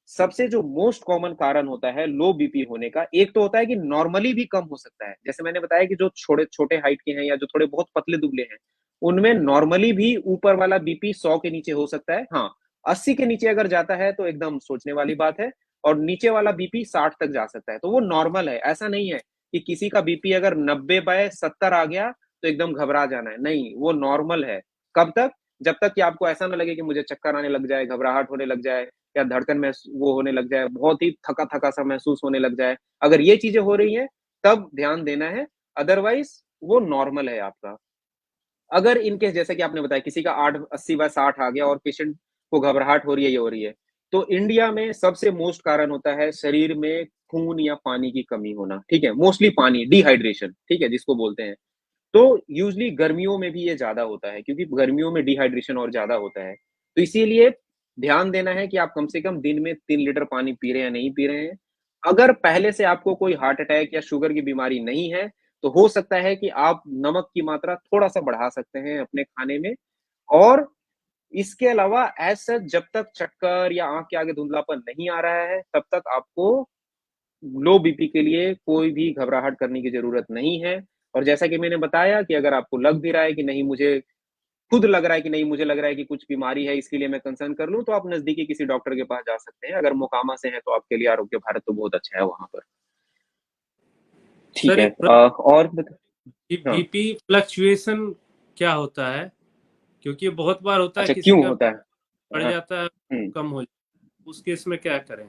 सबसे जो मोस्ट कॉमन कारण होता है लो बीपी होने का, एक तो होता है कि नॉर्मली भी कम हो सकता है। जैसे मैंने बताया कि जो छोटे छोटे हाइट के हैं या जो थोड़े बहुत पतले-दुबले हैं, उनमें नॉर्मली भी ऊपर वाला बीपी 100 के नीचे हो सकता है। हाँ, 80 के नीचे अगर जाता है तो एकदम सोचने वाली बात है और नीचे वाला बीपी 60 तक जा सकता है, तो वो नॉर्मल है। ऐसा नहीं है कि किसी का बीपी अगर 90/70 आ गया तो एकदम घबरा जाना है, नहीं, वो नॉर्मल है। कब तक? जब तक कि आपको ऐसा ना लगे कि मुझे चक्कर आने लग जाए, घबराहट होने लग जाए या धड़कन में वो होने लग जाए, बहुत ही थका-थका सा महसूस होने लग जाए। अगर ये चीज़ें हो रही हैं, तब ध्यान देना है, अदरवाइज़ वो नॉर्मल है आपका। अगर इन केस जैसे कि आपने बताया किसी का 8 80/60 आ गया और पेशेंट को घबराहट हो रही है, ये हो रही है, तो इंडिया में सबसे मोस्ट कारण होता है शरीर में खून या पानी की कमी होना, ठीक है? मोस्टली पानी, डिहाइड्रेशन, ठीक है? जिसको बोलते हैं। तो यूजुअली गर्मियों में भी ये ज़्यादा होता है क्योंकि गर्मियों में डिहाइड्रेशन और ज़्यादा होता है। तो इसीलिए ध्यान देना है कि आप कम से कम दिन में 3 लीटर पानी पी रहे हैं या नहीं पी रहे हैं। अगर पहले से आपको कोई हार्ट अटैक या शुगर की बीमारी नहीं है, तो हो सकता है कि आप नमक की मात्रा थोड़ा-सा बढ़ा सकते हैं अपने खाने में और इसके अलावा एज़ सच जब तक चक्कर या आँख के आगे धुंधलापन नहीं आ रहा है, तब तक आपको लो बीपी के लिए कोई भी घबराहट करने की ज़रूरत नहीं है और जैसा कि मैंने बताया कि अगर आपको लग भी रहा है कि नहीं मुझे खुद लग रहा है कि नहीं, मुझे लग रहा है कि कुछ बीमारी है, इसके लिए मैं कंसर्न कर लूँ, तो आप नज़दीकी किसी डॉक्टर के पास जा सकते हैं। अगर मोकामा से हैं, तो आपके लिए आरोग्य भारत तो बहुत अच्छा है वहाँ पर। ठीक सर है। एक प्रश्न और कि हाँ। बीपी फ्लक्चुएशन क्या होता है? क्योंकि ये बहुत बार होता है अच्छा, किसी क्यों का होता है? बढ़ हाँ, जाता है, हुँ। कम हो जाता है। उस केस में क्या करें?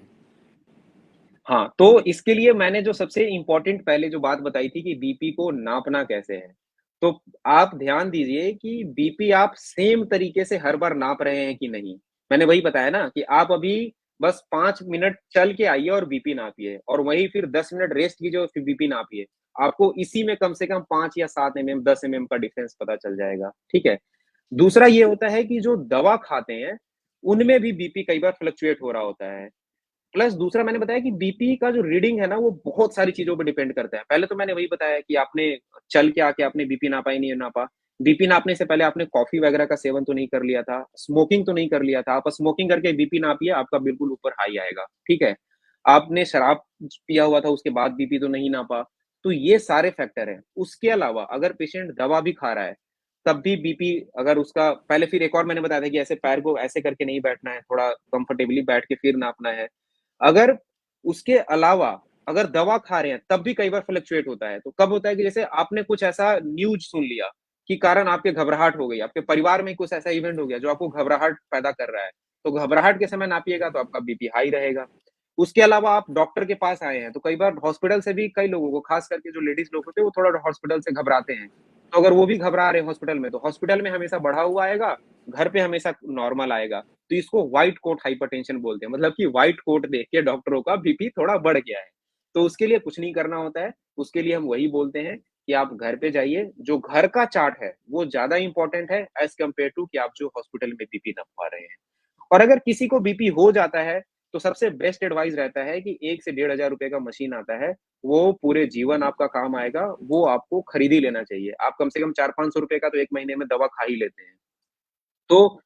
हाँ, तो इसके लिए मैंने जो सबसे इम्पोर्टेंट पहले जो बात बताई थी कि बीपी को नापना कैसे है। तो आप ध्यान दीजिए कि बीपी आप सेम तरीके से हर बार नाप रहे हैं कि नहीं। मैंने वही बताया ना कि आप अभी बस 5 मिनट चल के आइए और बीपी नापिए और वहीं फिर 10 मिनट रेस्ट कीजिए और फिर बीपी नापिए। आपको इसी में कम से कम 5 या 7 एमएम, 10 एमएम का डिफरेंस पता चल जाएगा, ठीक है? दूसरा ये होता है कि जो दवा खाते हैं, उनमें भी बीपी कई बार फ्लक्चुएट हो रहा होता है। प्लस दूसरा मैंने बताया कि बीपी का जो रीडिंग है ना, वो बहुत सारी चीज़ों पे डिपेंड करता है। पहले तो मैंने वही बताया कि आपने चल के आके आपने बीपी नापा या नहीं नापा। बीपी नापने से पहले आपने कॉफ़ी वगैरह का सेवन तो नहीं कर लिया था, स्मोकिंग तो नहीं कर लिया था। आप स्मोकिंग करके बीपी नापिए, आपका बिल्कुल ऊपर हाई आएगा, ठीक है? आपने शराब पिया हुआ था, उसके बाद बीपी तो नहीं नापा। तो ये सारे फैक्टर हैं। उसके अलावा अगर पेशेंट दवा भी खा रहा है, तब भी बीपी अगर उसका पहले फिर एक और मैंने बताया था कि ऐसे पैर को ऐसे करके नहीं बैठना है, थोड़ा कंफर्टेबली बैठ के फिर नापना है। अगर उसके अलावा अगर दवा खा रहे हैं, तब भी कई बार फ्लक्चुएट होता है। तो कब होता है कि जैसे आपने कुछ ऐसा न्यूज़ सुन लिया कि कारण आपके घबराहट हो गई, आपके परिवार में कुछ ऐसा इवेंट हो गया जो आपको घबराहट पैदा कर रहा है। तो घबराहट के समय नापिएगा तो आपका बीपी हाई रहेगा। उसके अलावा आप डॉक्टर के पास आए हैं, तो कई बार हॉस्पिटल से भी कई लोगों को खास करके जो लेडीज़ लोग होते हैं, वो थोड़ा हॉस्पिटल से घबराते हैं। तो अगर वो भी घबरा रहे हैं हॉस्पिटल में, तो हॉस्पिटल में हमेशा बढ़ा हुआ आएगा, घर पे हमेशा नॉर्मल आएगा। तो इसको व्हाइट कोट हाइपरटेंशन बोलते हैं। मतलब कि व्हाइट कोट देख के डॉक्टरों का बीपी थोड़ा बढ़ गया है। तो उसके लिए कुछ नहीं करना होता है, उसके लिए हम वही बोलते हैं कि आप घर पे जाइए, जो घर का चार्ट है, वो ज़्यादा इम्पोर्टेंट है एज़ कम्पेयर टू कि आप जो हॉस्पिटल में बीपी नपवा रहे हैं। और अगर किसी को बीपी हो जाता है, तो सबसे बेस्ट एडवाइस रहता है कि 1 से ₹1,500 का मशीन आता है, वो पूरे जीवन आपका काम आएगा, वो आपको खरीद ही लेना चाहिए। आप कम से कम 400-500 रुपए का तो 1 महीने में दवा खा ही लेते हैं। तो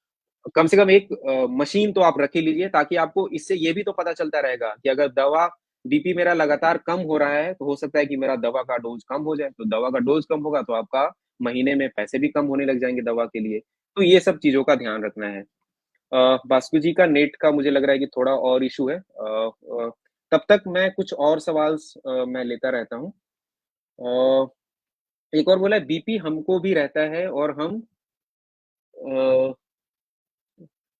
कम से कम एक मशीन तो आप रख ही लीजिए ताकि आपको इससे ये भी तो पता चलता रहेगा कि अगर दवा बीपी मेरा लगातार कम हो रहा है, तो हो सकता है कि मेरा दवा का डोज़ कम हो जाए। तो दवा का डोज़ कम होगा तो आपका महीने में पैसे भी कम होने लग जाएँगे दवा के लिए। तो ये सब चीज़ों का ध्यान रखना है। बासु जी का नेट का मुझे लग रहा है कि थोड़ा और इश्यू है। तब तक मैं कुछ और मैं लेता रहता हूँ। अ, एक और बोला है बीपी हमको भी रहता है और हम अ,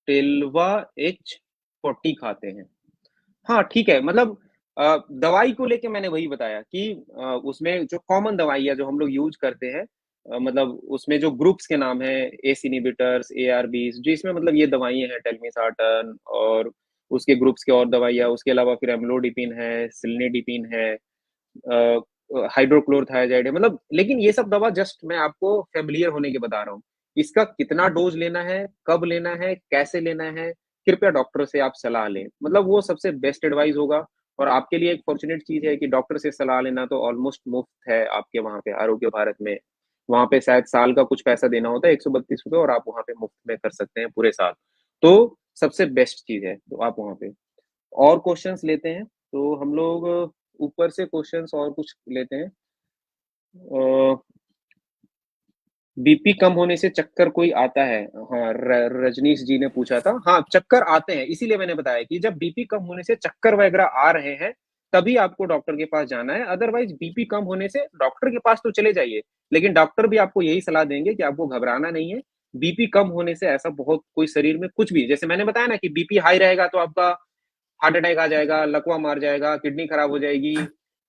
टेलवा H40 खाते हैं। हाँ, ठीक है मतलब दवाई को लेके मैंने वही बताया कि उसमें जो कॉमन दवाई है जो हम लोग यूज़ करते हैं मतलब उसमें जो ग्रुप्स के नाम हैं एस इन्हिबिटर्स, एआरबीज़ जो इसमें मतलब ये दवाइयाँ हैं टेलमिसार्टन और उसके ग्रुप्स की और दवाइयाँ, उसके अलावा फिर एम्लोडिपिन है, सिल्नेडिपिन है हाइड्रोक्लोरथायज़ाइड है मतलब लेकिन ये सब दवा जस्ट मैं आपको फ़ैमिलियर होने के बता रहा हूँ। इसका कितना डोज़ लेना है, कब लेना है, कैसे लेना है, कृपया डॉक्टर से आप सलाह लें। मतलब वो सबसे बेस्ट एडवाइस होगा और आपके लिए एक फॉर्च्यूनेट चीज़ है कि डॉक्टर से सलाह लेना तो ऑलमोस्ट मुफ़्त है आपके वहाँ पे आरोग्य भारत में। वहाँ पे शायद साल का कुछ पैसा देना होता है ₹132 और आप वहाँ पे मुफ़्त में कर सकते हैं पूरे साल। तो सबसे बेस्ट चीज़ है, तो आप वहाँ पे और क्वेश्चन्स लेते हैं, तो हम लोग ऊपर से क्वेश्चन्स और कुछ लेते हैं। अ, बीपी कम होने से चक्कर कोई आता है? हाँ, रजनीश जी ने पूछा था। हाँ, चक्कर आते हैं, इसीलिए मैंने बताया कि जब बीपी कम होने से चक्कर वगैरह आ रहे हैं, तभी आपको डॉक्टर के पास जाना है। अदरवाइज़ बीपी कम होने से डॉक्टर के पास तो चले जाइए, लेकिन डॉक्टर भी आपको यही सलाह देंगे कि आपको घबराना नहीं है। बीपी कम होने से ऐसा बहुत कोई शरीर में कुछ भी जैसे मैंने बताया ना कि बीपी हाई रहेगा तो आपका हार्ट अटैक आ जाएगा, लकवा मार जाएगा, किडनी खराब हो जाएगी,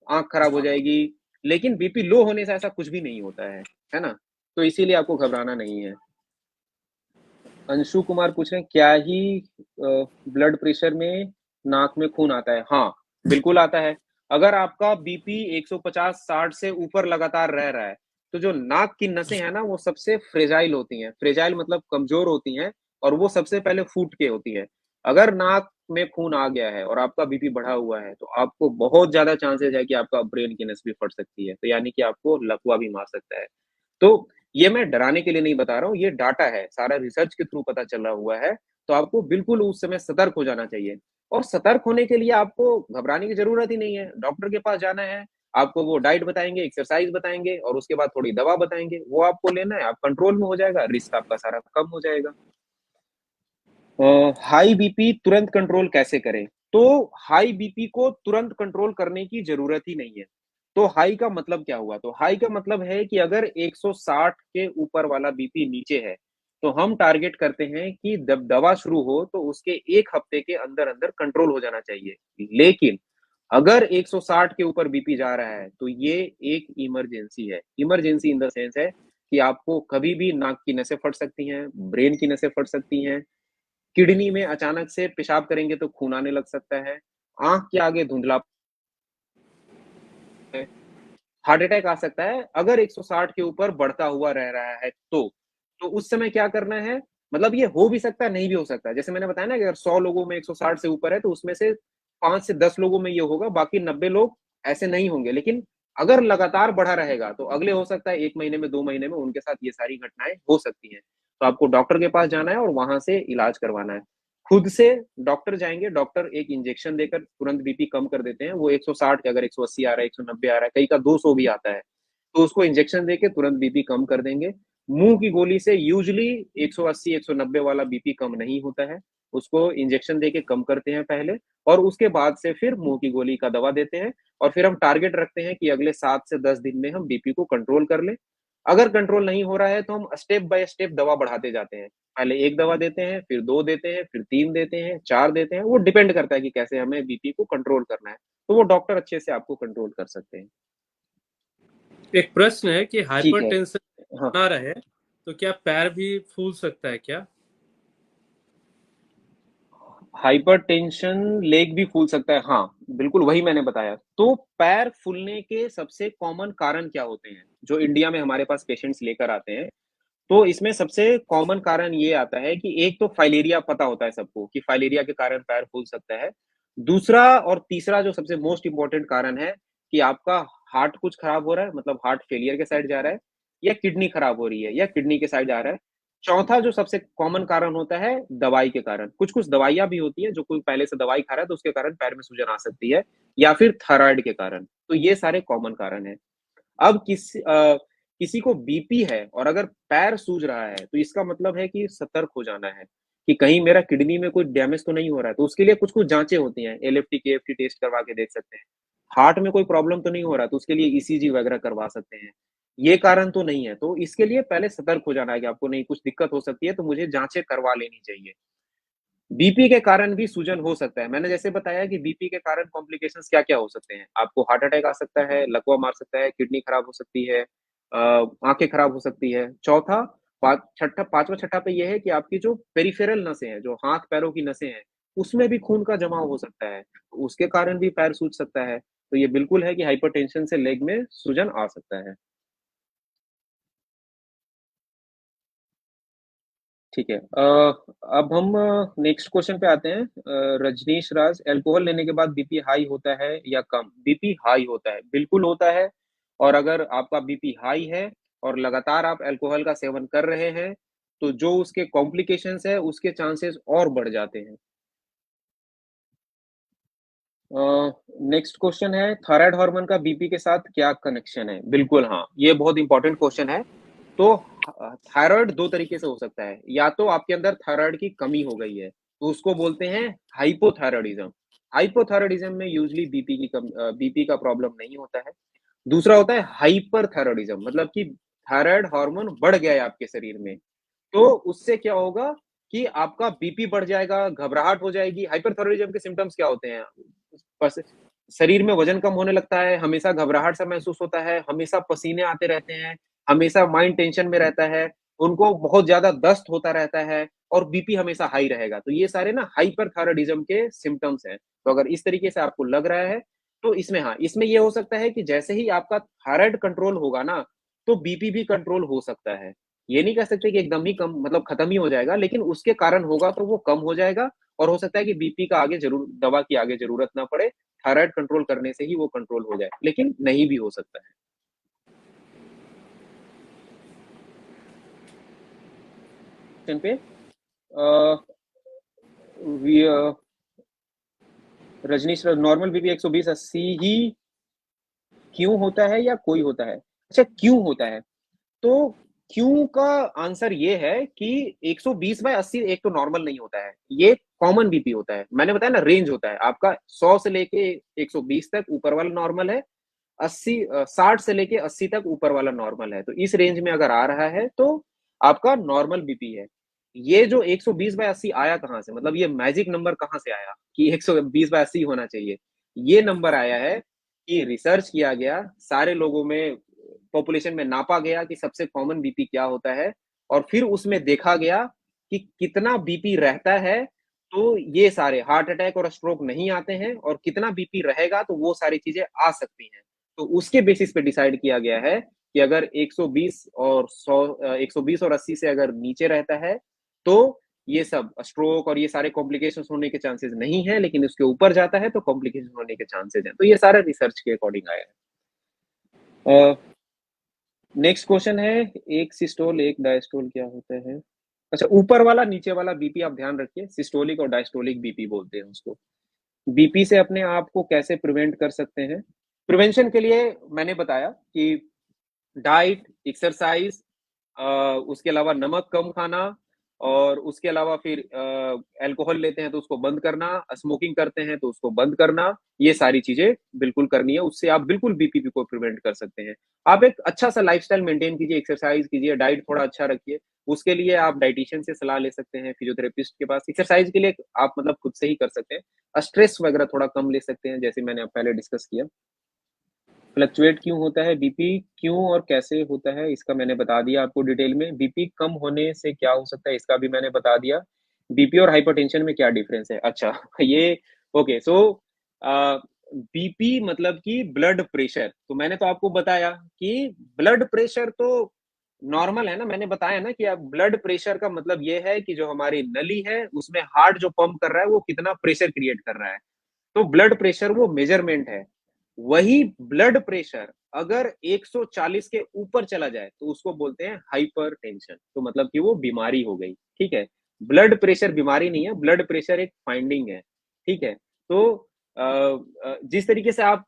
आँख खराब हो जाएगी। लेकिन बीपी लो होने से ऐसा कुछ भी नहीं होता है ना? तो इसीलिए आपको घबराना नहीं है। अंशु कुमार पूछ रहे हैं, क्या ही ब्लड प्रेशर में नाक में खून आता है? हाँ, बिल्कुल आता है। अगर आपका बीपी 150-60 से ऊपर लगातार रह रहा है, तो जो नाक की नसें हैं ना, वो सबसे फ्रेजाइल होती हैं। फ्रेजाइल मतलब कमज़ोर होती हैं और वो सबसे पहले फूट के होती हैं। अगर नाक में खून आ गया है और आपका बीपी बढ़ा हुआ है, तो आपको बहुत ज़्यादा चांसेज़ है कि आपका ब्रेन की नस भी फट सकती है। तो यानी कि आपको लकवा भी मार सकता है। तो ये मैं डराने के लिए नहीं बता रहा हूँ, ये डाटा है, सारा रिसर्च के थ्रू पता चला हुआ है, तो आपको बिल्कुल उस समय सतर्क हो जाना चाहिए। और सतर्क होने के लिए आपको घबराने की ज़रूरत ही नहीं है, डॉक्टर के पास जाना है, आपको वो डाइट बताएंगे, एक्सरसाइज बताएंगे और उसके बाद थोड़ी दवा बताएंगे, वो आपको लेना है, आप कंट्रोल में हो जाएगा, रिस्क आपका सारा कम हो जाएगा। हाई बीपी तुरंत कंट्रोल कैसे करें? तो हाई बीपी को तुरंत कंट्रोल करने की जरूरत ही नहीं है। तो हाई का मतलब क्या हुआ? तो हाई का मतलब है कि अगर 160 के ऊपर वाला बीपी नीचे है, तो हम टारगेट करते हैं कि जब दवा शुरू हो तो उसके 1 हफ्ते के अंदर-अंदर कंट्रोल हो जाना चाहिए। लेकिन अगर 160 के ऊपर बीपी जा रहा है, तो ये एक इमरजेंसी है। इमरजेंसी इन द सेंस है कि आपको कभी भी नाक की नसें फट सकती हैं, ब्रेन की नसें फट सकती हैं, किडनी में अचानक से पेशाब करेंगे तो खून आने लग सकता है, आँख के आगे धुंधलापन है, हार्ट अटैक आ सकता है, अगर 160 के ऊपर बढ़ता हुआ रह रहा है तो। तो उस समय क्या करना है? मतलब ये हो भी सकता है, नहीं भी हो सकता है। जैसे मैंने बताया ना कि अगर 100 लोगों में 160 से ऊपर है, तो उसमें से 5 से 10 लोगों में ये होगा, बाकी 90 लोग ऐसे नहीं होंगे। लेकिन अगर लगातार बढ़ा रहेगा, तो अगले हो सकता है 1 महीने में, 2 महीने में उनके साथ ये सारी घटनाएँ हो सकती हैं। तो आपको डॉक्टर के पास जाना है और वहाँ से इलाज करवाना है। खुद से डॉक्टर जाएँगे, डॉक्टर एक इंजेक्शन देकर तुरंत बीपी कम कर देते हैं। वो 160 के अगर 180 आ रहा है, 190 आ रहा है, कई का 200 भी आता है, तो उसको इंजेक्शन देके तुरंत बीपी कम कर देंगे। मुँह की गोली से यूजुअली 180, 190 वाला बीपी कम नहीं होता है। उसको इंजेक्शन देके कम करते हैं पहले और उसके बाद से फिर मुँह की गोली का दवा देते हैं और फिर हम टारगेट रखते हैं कि अगले 7 से 10 दिन में हम बीपी को कंट्रोल कर लें। अगर कंट्रोल नहीं हो रहा है, तो हम स्टेप बाय स्टेप दवा बढ़ाते जाते हैं। पहले 1 दवा देते हैं, फिर 2 देते हैं, फिर 3 देते हैं, 4 देते हैं, वो डिपेंड करता है कि कैसे हमें बीपी को कंट्रोल करना है। तो वो डॉक्टर अच्छे से आपको कंट्रोल कर सकते हैं। एक प्रश्न है कि ठीक है। हाइपरटेंशन हाँ, ना रहे तो क्या पैर भी फूल सकता है क्या? हाइपरटेंशन लेग भी फूल सकता है, हाँ, बिल्कुल वही मैंने बताया। तो पैर फूलने के सबसे कॉमन कारण क्या होते हैं? जो इंडिया में हमारे पास पेशेंट्स लेकर आते हैं, तो इसमें सबसे कॉमन कारण ये आता है कि एक तो फाइलेरिया पता होता है सबको कि फाइलेरिया के कारण पैर फूल सकता है। दूसरा और तीसरा जो सबसे मोस्ट इम्पोर्टेंट कारण है कि आपका हार्ट कुछ खराब हो रहा है, मतलब हार्ट फेलियर के साइड जा रहा है या किडनी खराब हो रही है या किडनी के साइड जा रहा है। चौथा जो सबसे कॉमन कारण होता है दवाई के कारण। कुछ-कुछ दवाइयाँ भी होती हैं जो कोई पहले से दवाई खा रहा है तो उसके कारण पैर में सूजन आ सकती है या फिर थायरॉइड के कारण। तो ये सारे कॉमन कारण हैं। अब किसी को बीपी है और अगर पैर सूज रहा है, तो इसका मतलब है कि सतर्क हो जाना है, कि कहीं मेरा किडनी में कोई डैमेज तो नहीं हो रहा है। तो उसके लिए कुछ-कुछ जाँचें होती हैं, एलएफटी, केएफटी टेस्ट करवा के देख सकते हैं। हार्ट में कोई प्रॉब्लम तो नहीं हो रहा, तो उसके लिए ईसीजी वगैरह करवा सकते हैं। ये कारण तो नहीं है, तो इसके लिए पहले सतर्क हो जाना है कि आपको नहीं कुछ दिक्कत हो सकती है, तो मुझे जाँचें करवा लेनी चाहिए। बीपी के कारण भी सूजन हो सकता है। मैंने जैसे बताया कि बीपी के कारण कॉम्प्लिकेशंस क्या-क्या हो सकते हैं। आपको हार्ट अटैक आ सकता है, लकवा मार सकता है, किडनी खराब हो सकती है, आँखें खराब हो सकती है। चौथा, 5वां-छठा पे ये है कि आपकी जो पेरिफेरल नसें हैं, जो हाथ-पैरों की नसें हैं, उसमें भी खून का जमाव हो सकता है। उसके कारण भी पैर सूज सकता है। तो ये बिल्कुल है कि हाइपरटेंशन से लेग में सूजन आ सकता है। ठीक है। अब हम नेक्स्ट क्वेश्चन पे आते हैं। रजनीश राज, अल्कोहल लेने के बाद बीपी हाई होता है या कम? बीपी हाई होता है, बिल्कुल होता है और अगर आपका बीपी हाई है और लगातार आप अल्कोहल का सेवन कर रहे हैं, तो जो उसके कॉम्प्लिकेशंस है, उसके चांसेस और बढ़ जाते हैं। नेक्स्ट क्वेश्चन है, थायराइड हार्मोन का बीपी के साथ क्या कनेक्शन है? बिल्कुल हाँ, ये बहुत इंपॉर्टेंट क्वेश्चन है। तो थायराइड 2 तरीके से हो सकता है, या तो आपके अंदर थायराइड की कमी हो गई है, तो उसको बोलते हैं हाइपोथायरायडिज़्म। हाइपोथायरायडिज़्म में यूजुअली बीपी का प्रॉब्लम नहीं होता है। दूसरा होता है हाइपरथायरायडिज़्म, मतलब कि थायराइड हार्मोन बढ़ गया है आपके शरीर में। तो उससे क्या होगा कि आपका बीपी बढ़ जाएगा, घबराहट हो जाएगी। हाइपरथायरायडिज़्म के सिम्पटम्स क्या होते हैं? बस शरीर में वज़न कम होने लगता है, हमेशा घबराहट सा महसूस होता है, हमेशा पसीने आते रहते हैं, हमेशा माइंड टेंशन में रहता है, उनको बहुत ज़्यादा दस्त होता रहता है और बीपी हमेशा हाई रहेगा। तो ये सारे ना हाइपरथायरायडिज़्म के सिम्पटम्स हैं। तो अगर इस तरीके से आपको लग रहा है, तो इसमें हाँ, इसमें ये हो सकता है कि जैसे ही आपका थायराइड कंट्रोल होगा ना, तो बीपी भी कंट्रोल हो सकता है। ये नहीं कह सकते कि एकदम ही कम मतलब खत्म ही हो जाएगा, लेकिन उसके कारण होगा तो वो कम हो जाएगा और हो सकता है कि बीपी का आगे ज़रूर दवा की आगे ज़रूरत ना पड़े, थायराइड कंट्रोल करने से ही वो कंट्रोल हो जाए, लेकिन नहीं भी हो सकता है। क्वेश्चन पे अ, वी रजनीश नॉर्मल बीपी 120/80 ही क्यों होता है या कोई होता है? अच्छा, क्यों होता है? तो क्यों का आंसर ये है कि 120/80 एक तो नॉर्मल नहीं होता है, ये कॉमन बीपी होता है। मैंने बताया ना, रेंज होता है आपका 100 से लेके 120 तक ऊपर वाला नॉर्मल है, 60 से लेके 80 तक ऊपर वाला नॉर्मल है। तो इस रेंज में अगर आ रहा है तो आपका नॉर्मल बीपी है। ये जो 120/80 आया कहाँ से? मतलब ये मैजिक नंबर कहाँ से आया कि 120/80 होना चाहिए? ये नंबर आया है कि रिसर्च किया गया, सारे लोगों में, पॉपुलेशन में नापा गया कि सबसे कॉमन बीपी क्या होता है, और फिर उसमें देखा गया कि कितना बीपी रहता है तो ये सारे हार्ट अटैक और स्ट्रोक नहीं आते हैं, और कितना बीपी रहेगा तो वो सारी चीजें आ सकती हैं। तो उसके बेसिस पे डिसाइड किया गया है कि अगर 120 और 120 और 80 से अगर नीचे रहता है तो ये सब स्ट्रोक और ये सारे कॉम्प्लिकेशंस होने के चांसेस नहीं है, लेकिन उसके ऊपर जाता है तो कॉम्प्लिकेशन होने के चांसेस हैं। तो ये सारा रिसर्च के अकॉर्डिंग आया है। नेक्स्ट क्वेश्चन है, एक सिस्टोल एक डायस्टोल क्या होता है? अच्छा, ऊपर वाला नीचे वाला बीपी आप ध्यान रखिए, सिस्टोलिक और डायस्टोलिक बीपी बोलते हैं उसको। बीपी से अपने आप को कैसे प्रिवेंट कर सकते हैं? प्रिवेंशन के लिए मैंने बताया कि डाइट, एक्सरसाइज, उसके अलावा नमक कम खाना, और उसके अलावा फिर अल्कोहल लेते हैं तो उसको बंद करना, स्मोकिंग करते हैं तो उसको बंद करना, ये सारी चीजें बिल्कुल करनी है। उससे आप बिल्कुल बीपी को प्रिवेंट कर सकते हैं। आप एक अच्छा सा लाइफस्टाइल मेंटेन कीजिए, एक्सरसाइज कीजिए, डाइट थोड़ा अच्छा रखिए। उसके लिए आप डाइटिशियन से सलाह ले सकते हैं, फिजियोथेरेपिस्ट के पास। एक्सरसाइज के लिए आप मतलब खुद से ही कर सकते हैं। स्ट्रेस वगैरह थोड़ा कम ले सकते हैं, जैसे मैंने पहले डिस्कस किया। फ्लक्चुएट क्यों होता है बीपी, क्यों और कैसे होता है, इसका मैंने बता दिया आपको डिटेल में। बीपी कम होने से क्या हो सकता है, इसका भी मैंने बता दिया। बीपी और हाइपरटेंशन में क्या डिफरेंस है? अच्छा ये ओके, सो बीपी मतलब कि ब्लड प्रेशर। तो मैंने तो आपको बताया कि ब्लड प्रेशर तो नॉर्मल है ना, मैंने बताया ना कि अब ब्लड प्रेशर का मतलब ये है कि जो हमारी नली है उसमें हार्ट जो पंप कर रहा है वो कितना प्रेशर क्रिएट कर रहा है। तो ब्लड प्रेशर वो मेजरमेंट है। वही ब्लड प्रेशर अगर 140 के ऊपर चला जाए तो उसको बोलते हैं हाइपरटेंशन। तो मतलब कि वो बीमारी हो गई, ठीक है। ब्लड प्रेशर बीमारी नहीं है, ब्लड प्रेशर एक फाइंडिंग है, ठीक है। तो जिस तरीके से आप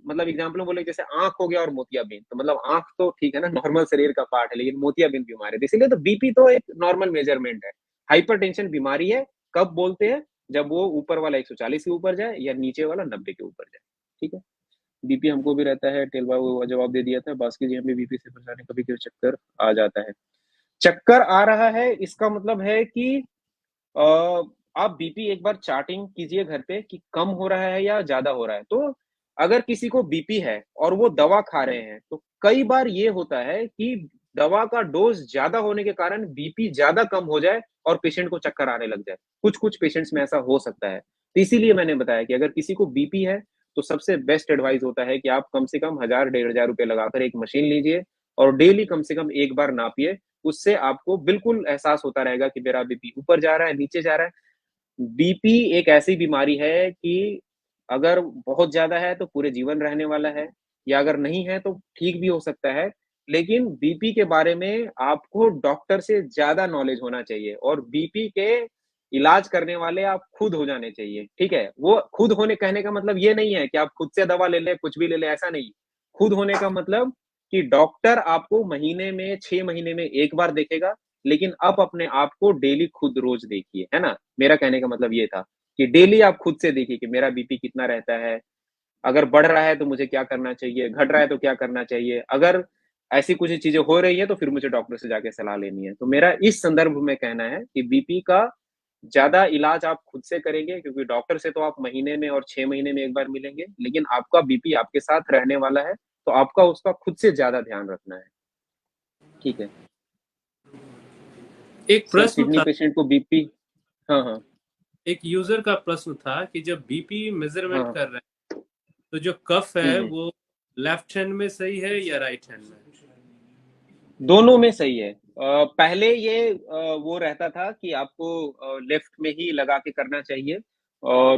मतलब एग्जाम्पल में बोले, जैसे आंख हो गया और मोतियाबिंद, तो मतलब आंख तो ठीक है ना, नॉर्मल शरीर का पार्ट है, लेकिन मोतियाबिंद बीमारी है, इसीलिए तो बीपी तो एक नॉर्मल मेजरमेंट है। हाइपरटेंशन बीमारी है, कब बोलते हैं? जब वो ऊपर वाला 140 के ऊपर जाए या नीचे वाला 90 के ऊपर जाए, ठीक है। बीपी हमको भी रहता है, टेलवा वो जवाब दे दिया था। बास्की जी हमें बीपी से परेशानी, कभी कभी चक्कर आ जाता है। चक्कर आ रहा है इसका मतलब है कि आप बीपी एक बार चार्टिंग कीजिए घर पे कि कम हो रहा है या ज्यादा हो रहा है। तो अगर किसी को बीपी है और वो दवा खा रहे हैं तो कई बार ये होता है कि दवा का डोज ज्यादा होने के कारण बीपी ज्यादा कम हो जाए और पेशेंट को चक्कर आने लग जाए। कुछ कुछ पेशेंट्स में ऐसा हो सकता है। तो इसीलिए मैंने बताया कि अगर किसी को बीपी है तो सबसे बेस्ट एडवाइस होता है कि आप कम से कम 1000-1500 लगाकर एक मशीन लीजिए और डेली कम से कम एक बार नापिए। उससे आपको बिल्कुल एहसास होता रहेगा कि मेरा बीपी ऊपर जा रहा है, नीचे जा रहा है। बीपी एक ऐसी बीमारी है कि अगर बहुत ज़्यादा है तो पूरे जीवन रहने वाला है, या अगर नहीं है तो ठीक भी हो सकता है। लेकिन बीपी के बारे में आपको डॉक्टर से ज़्यादा नॉलेज होना चाहिए, और बीपी के इलाज करने वाले आप खुद हो जाने चाहिए, ठीक है? वो खुद होने कहने का मतलब ये नहीं है कि आप खुद से दवा ले लें, कुछ भी ले लें, ऐसा नहीं। खुद होने का मतलब कि डॉक्टर आपको महीने में, 6 महीने में 1 बार देखेगा, लेकिन आप अपने आप को डेली खुद रोज देखिए, है ना? मेरा कहने का मतलब ये था कि डेली आप खुद से देखिए कि मेरा बीपी कितना रहता है, अगर बढ़ रहा है तो मुझे क्या करना चाहिए, घट रहा है तो क्या करना चाहिए, अगर ऐसी कुछ चीजें हो रही है तो फिर मुझे डॉक्टर से जाके सलाह लेनी है। तो मेरा इस संदर्भ में कहना है कि बीपी का ज्यादा इलाज आप खुद से करेंगे, क्योंकि डॉक्टर से तो आप महीने में और 6 महीने में 1 बार मिलेंगे, लेकिन आपका बीपी आपके साथ रहने वाला है, तो आपका उसका खुद से ज्यादा ध्यान रखना है, ठीक है। एक सर प्रश्न किडनी था, पेशेंट को बीपी, हाँ, हाँ, एक यूजर का प्रश्न था कि जब बीपी हाँ, मेजरमेंट हाँ। कर रहे हैं तो जो कफ हुँ, है हुँ। वो लेफ्ट हैंड में सही है या राइट हैंड में? दोनों में सही है। पहले ये वो रहता था कि आपको लेफ्ट में ही लगा के करना चाहिए।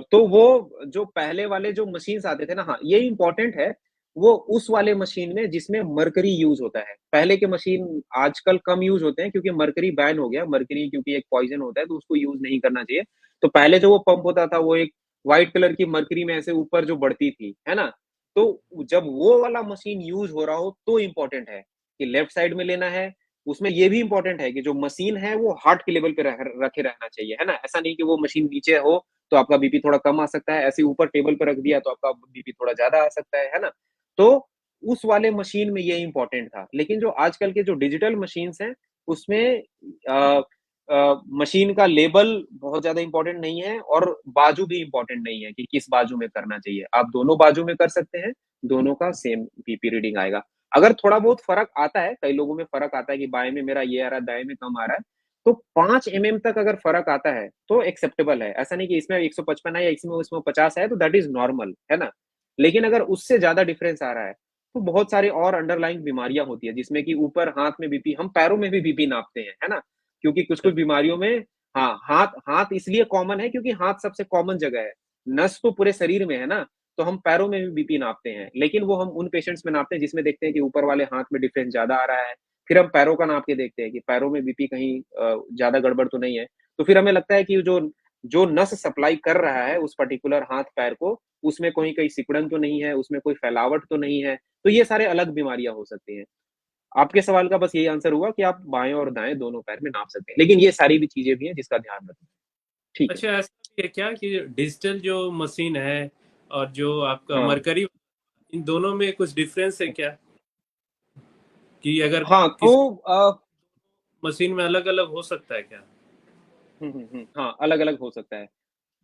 तो वो जो पहले वाले जो मशीन्स आते थे ना, हाँ, ये इम्पोर्टेंट है, वो उस वाले मशीन में जिसमें मरकरी यूज़ होता है। पहले के मशीन आजकल कम यूज़ होते हैं क्योंकि मरकरी बैन हो गया। मरकरी क्योंकि एक पॉइज़न होता है तो उसको यूज़ नहीं करना चाहिए। तो पहले जो वो पंप होता था वो एक व्हाइट कलर की मरकरी में ऐसे ऊपर जो बढ़ती थी, है ना? तो जब वो वाला मशीन यूज हो रहा हो तो इम्पोर्टेंट है कि लेफ्ट साइड में लेना है। उसमें ये भी इम्पोर्टेंट है कि जो मशीन है वो हार्ट के लेवल पे रखे रहना चाहिए, है ना? ऐसा नहीं कि वो मशीन नीचे हो तो आपका बीपी थोड़ा कम आ सकता है, ऐसे ऊपर टेबल पे रख दिया तो आपका बीपी थोड़ा ज्यादा आ सकता है ना? तो उस वाले मशीन में ये इम्पोर्टेंट था। लेकिन जो आजकल के जो डिजिटल मशीन्स हैं, उसमें अ मशीन का लेबल बहुत ज़्यादा इम्पोर्टेंट नहीं है और बाजू भी इम्पोर्टेंट नहीं है कि किस बाजू में करना चाहिए। आप दोनों बाजू में कर सकते हैं, दोनों का सेम बीपी रीडिंग आएगा। अगर थोड़ा बहुत फ़र्क आता है, कई लोगों में फ़र्क आता है कि बाएँ में मेरा ये आ रहा है, दाएँ में कम आ रहा है, तो 5 एमएम तक अगर फ़र्क आता है, तो एक्सेप्टेबल है। ऐसा नहीं कि इसमें 155 है या इसमें 50 है, तो दैट इज़ नॉर्मल, है ना? लेकिन अगर उससे ज़्यादा डिफरेंस आ रहा है, तो बहुत सारी और अंडरलाइंग बीमारियाँ होती हैं, जिसमें कि ऊपर हाथ में बीपी हम पैरों में भी बीपी नापते हैं, है ना? क्योंकि कुछ-कुछ बीमारियों में हाँ, हाथ हाथ इसलिए कॉमन है क्योंकि हाथ सबसे कॉमन जगह है। नस तो पूरे शरीर में है ना, तो हम पैरों में भी बीपी नापते हैं। लेकिन वो हम उन पेशेंट्स में नापते हैं जिसमें देखते हैं कि ऊपर वाले हाथ में डिफरेंस ज़्यादा आ रहा है। फिर हम पैरों का नाप के देखते हैं कि पैरों में बीपी कहीं ज़्यादा गड़बड़ तो नहीं है। तो फिर हमें लगता है कि जो जो नस सप्लाई कर रहा है उस पर्टिकुलर हाथ-पैर को, उसमें कोई सिकुड़न तो नहीं है, उसमें कोई फैलावट तो नहीं है। तो ये सारे अलग बीमारियाँ हो सकती हैं। आपके सवाल का बस यही आंसर हुआ कि आप बाएँ और दाएँ दोनों पैर में नाप सकते हैं। लेकिन ये सारी भी चीज़ें भी हैं जिसका ध्यान रखें। ठीक है। अच्छा, ऐसा भी है क्या कि डिजिटल जो मशीन है और जो आपका हाँ। मरकरी, इन दोनों में कुछ डिफरेंस है क्या? कि अगर हाँ, किसी तो मशीन में अलग-अलग हो सकता है क्या? हाँ, अलग-अलग हो सकता है।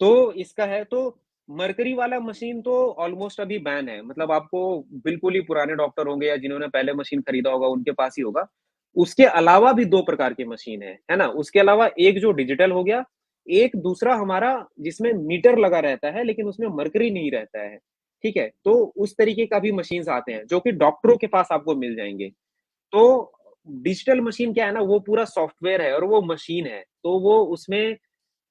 तो इसका है तो मरकरी वाला मशीन तो ऑलमोस्ट अभी बैन है। मतलब आपको बिल्कुल ही पुराने डॉक्टर होंगे या जिन्होंने पहले मशीन खरीदा होगा उनके पास ही होगा। उसके अलावा भी 2 प्रकार की मशीन है ना? उसके अलावा एक जो डिजिटल हो गया, एक दूसरा हमारा जिसमें मीटर लगा रहता है लेकिन उसमें मरकरी नहीं रहता है, ठीक है? तो उस तरीके का भी मशीन्स आते हैं जो कि डॉक्टरों के पास आपको मिल जाएँगे। तो डिजिटल मशीन क्या है ना, वो पूरा सॉफ्टवेयर है और वो मशीन है। तो वो उसमें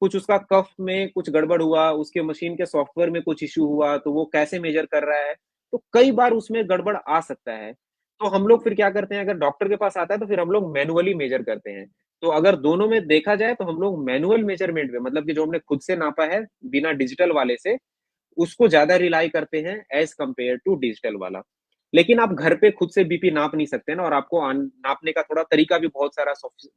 कुछ उसका कफ में कुछ गड़बड़ हुआ, उसके मशीन के सॉफ्टवेयर में कुछ इश्यू हुआ, तो वो कैसे मेज़र कर रहा है, तो कई बार उसमें गड़बड़ आ सकता है। तो हम लोग फिर क्या करते हैं, अगर डॉक्टर के पास आता है, तो फिर हम लोग मैनुअली मेज़र करते हैं। तो अगर दोनों में देखा जाए, तो हम लोग मैनुअल मेज़रमेंट में मतलब कि जो हमने खुद से नापा है, बिना डिजिटल वाले से, उसको ज़्यादा रिलाई करते हैं एज़ कम्पेयर टू डिजिटल वाला। लेकिन आप घर पे खुद से बीपी नाप नहीं सकते ना और आपको नापने का थोड़ा तरीका भी बहुत सारा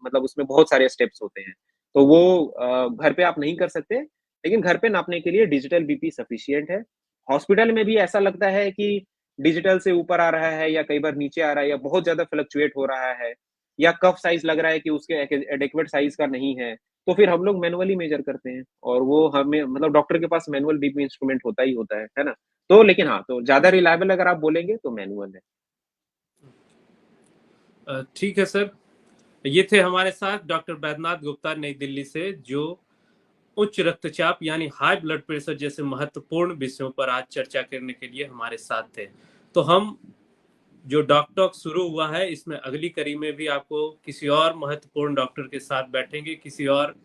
मतलब उसमें बहुत सारे स्टेप्स होते हैं। तो वो घर पे आप नहीं कर सकते, लेकिन घर पे नापने के लिए डिजिटल बीपी सफिशिएंट है। हॉस्पिटल में भी ऐसा लगता है कि डिजिटल से ऊपर आ रहा है या कई बार नीचे आ रहा है या बहुत ज़्यादा फ्लक्चुएट हो रहा है या कफ साइज़ लग रहा है कि उसके एडेक्वेट साइज़ का नहीं है, तो फिर हम लोग मैनुअली मेज़र करते हैं और वो हमें मतलब डॉक्टर के पास मैनुअल बीपी इंस्ट्रूमेंट होता ही होता है ना? तो लेकिन हाँ, तो ज़्यादा रिलायबल अगर आप बोलेंगे तो मैनुअल है। ठीक है सर। ये थे हमारे साथ डॉक्टर बैद्यनाथ गुप्ता नई दिल्ली से, जो उच्च रक्तचाप यानी हाई ब्लड प्रेशर जैसे महत्वपूर्ण विषयों पर आज चर्चा करने के लिए हमारे साथ थे। तो हम जो डॉक टॉक शुरू हुआ है, इसमें अगली कड़ी में भी आपको किसी और महत्वपूर्ण डॉक्टर के साथ बैठेंगे, किसी और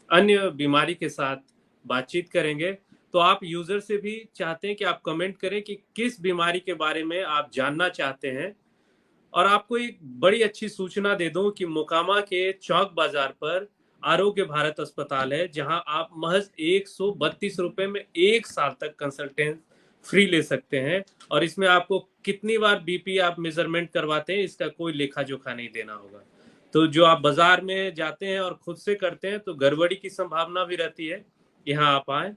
अन्य बीमारी के साथ बातचीत करेंगे। तो आप यूजर से भी चाहते हैं कि आप कमेंट करें कि किस बीमारी के बारे में आप जानना चाहते हैं। और आपको एक बड़ी अच्छी सूचना दे दूं कि मोकामा के चौक बाजार पर आरोग्य भारत अस्पताल है, जहां आप महज 132 रुपए में 1 साल तक कंसल्टेंट फ्री ले सकते हैं। और इसमें आपको कितनी बार बीपी आप मेजरमेंट करवाते हैं, इसका कोई लेखा जोखा नहीं देना होगा। तो जो आप बाजार में जाते हैं और खुद से करते हैं, तो गड़बड़ी की संभावना भी रहती है। यहाँ आप आए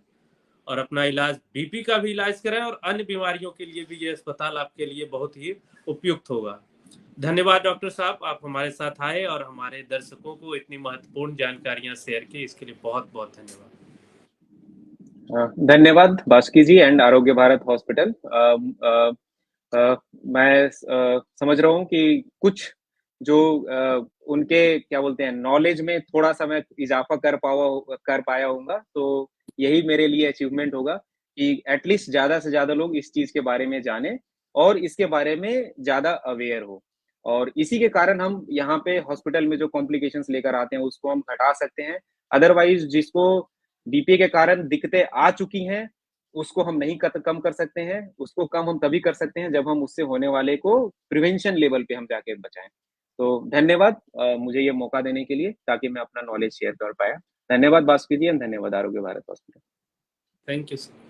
और अपना इलाज, बीपी का भी इलाज कराएं, और अन्य बीमारियों के लिए भी ये अस्पताल आपके लिए बहुत ही उपयुक्त होगा। धन्यवाद डॉक्टर साहब, आप हमारे साथ आए और हमारे दर्शकों को इतनी महत्वपूर्ण जानकारियां शेयर की, इसके लिए बहुत बहुत धन्यवाद। धन्यवाद बासुकी जी एंड आरोग्य भारत हॉस्पिटल। मैं समझ रहा हूँ कि कुछ जो उनके क्या बोलते हैं नॉलेज में थोड़ा-सा मैं इज़ाफ़ा कर पाया होऊँगा, तो यही मेरे लिए अचीवमेंट होगा कि एट लीस्ट ज़्यादा से ज़्यादा लोग इस चीज़ के बारे में जानें और इसके बारे में ज़्यादा अवेयर हो। और इसी के कारण हम यहाँ पे हॉस्पिटल में जो कॉम्प्लिकेशंस लेकर आते हैं, उसको हम हटा सकते हैं। अदरवाइज़ जिसको बीपी के कारण दिक्कतें आ चुकी हैं, उसको हम नहीं कम कर सकते हैं, उसको कम हम तभी कर सकते हैं जब हम उससे होने वाले को प्रिवेंशन लेवल पे हम जाके बचाएँ। तो धन्यवाद मुझे ये मौका देने के लिए ताकि मैं अपना नॉलेज शेयर कर पाया। धन्यवाद बासुकी जी एंड धन्यवाद आरोग्य Bharat hospital. Thank you sir.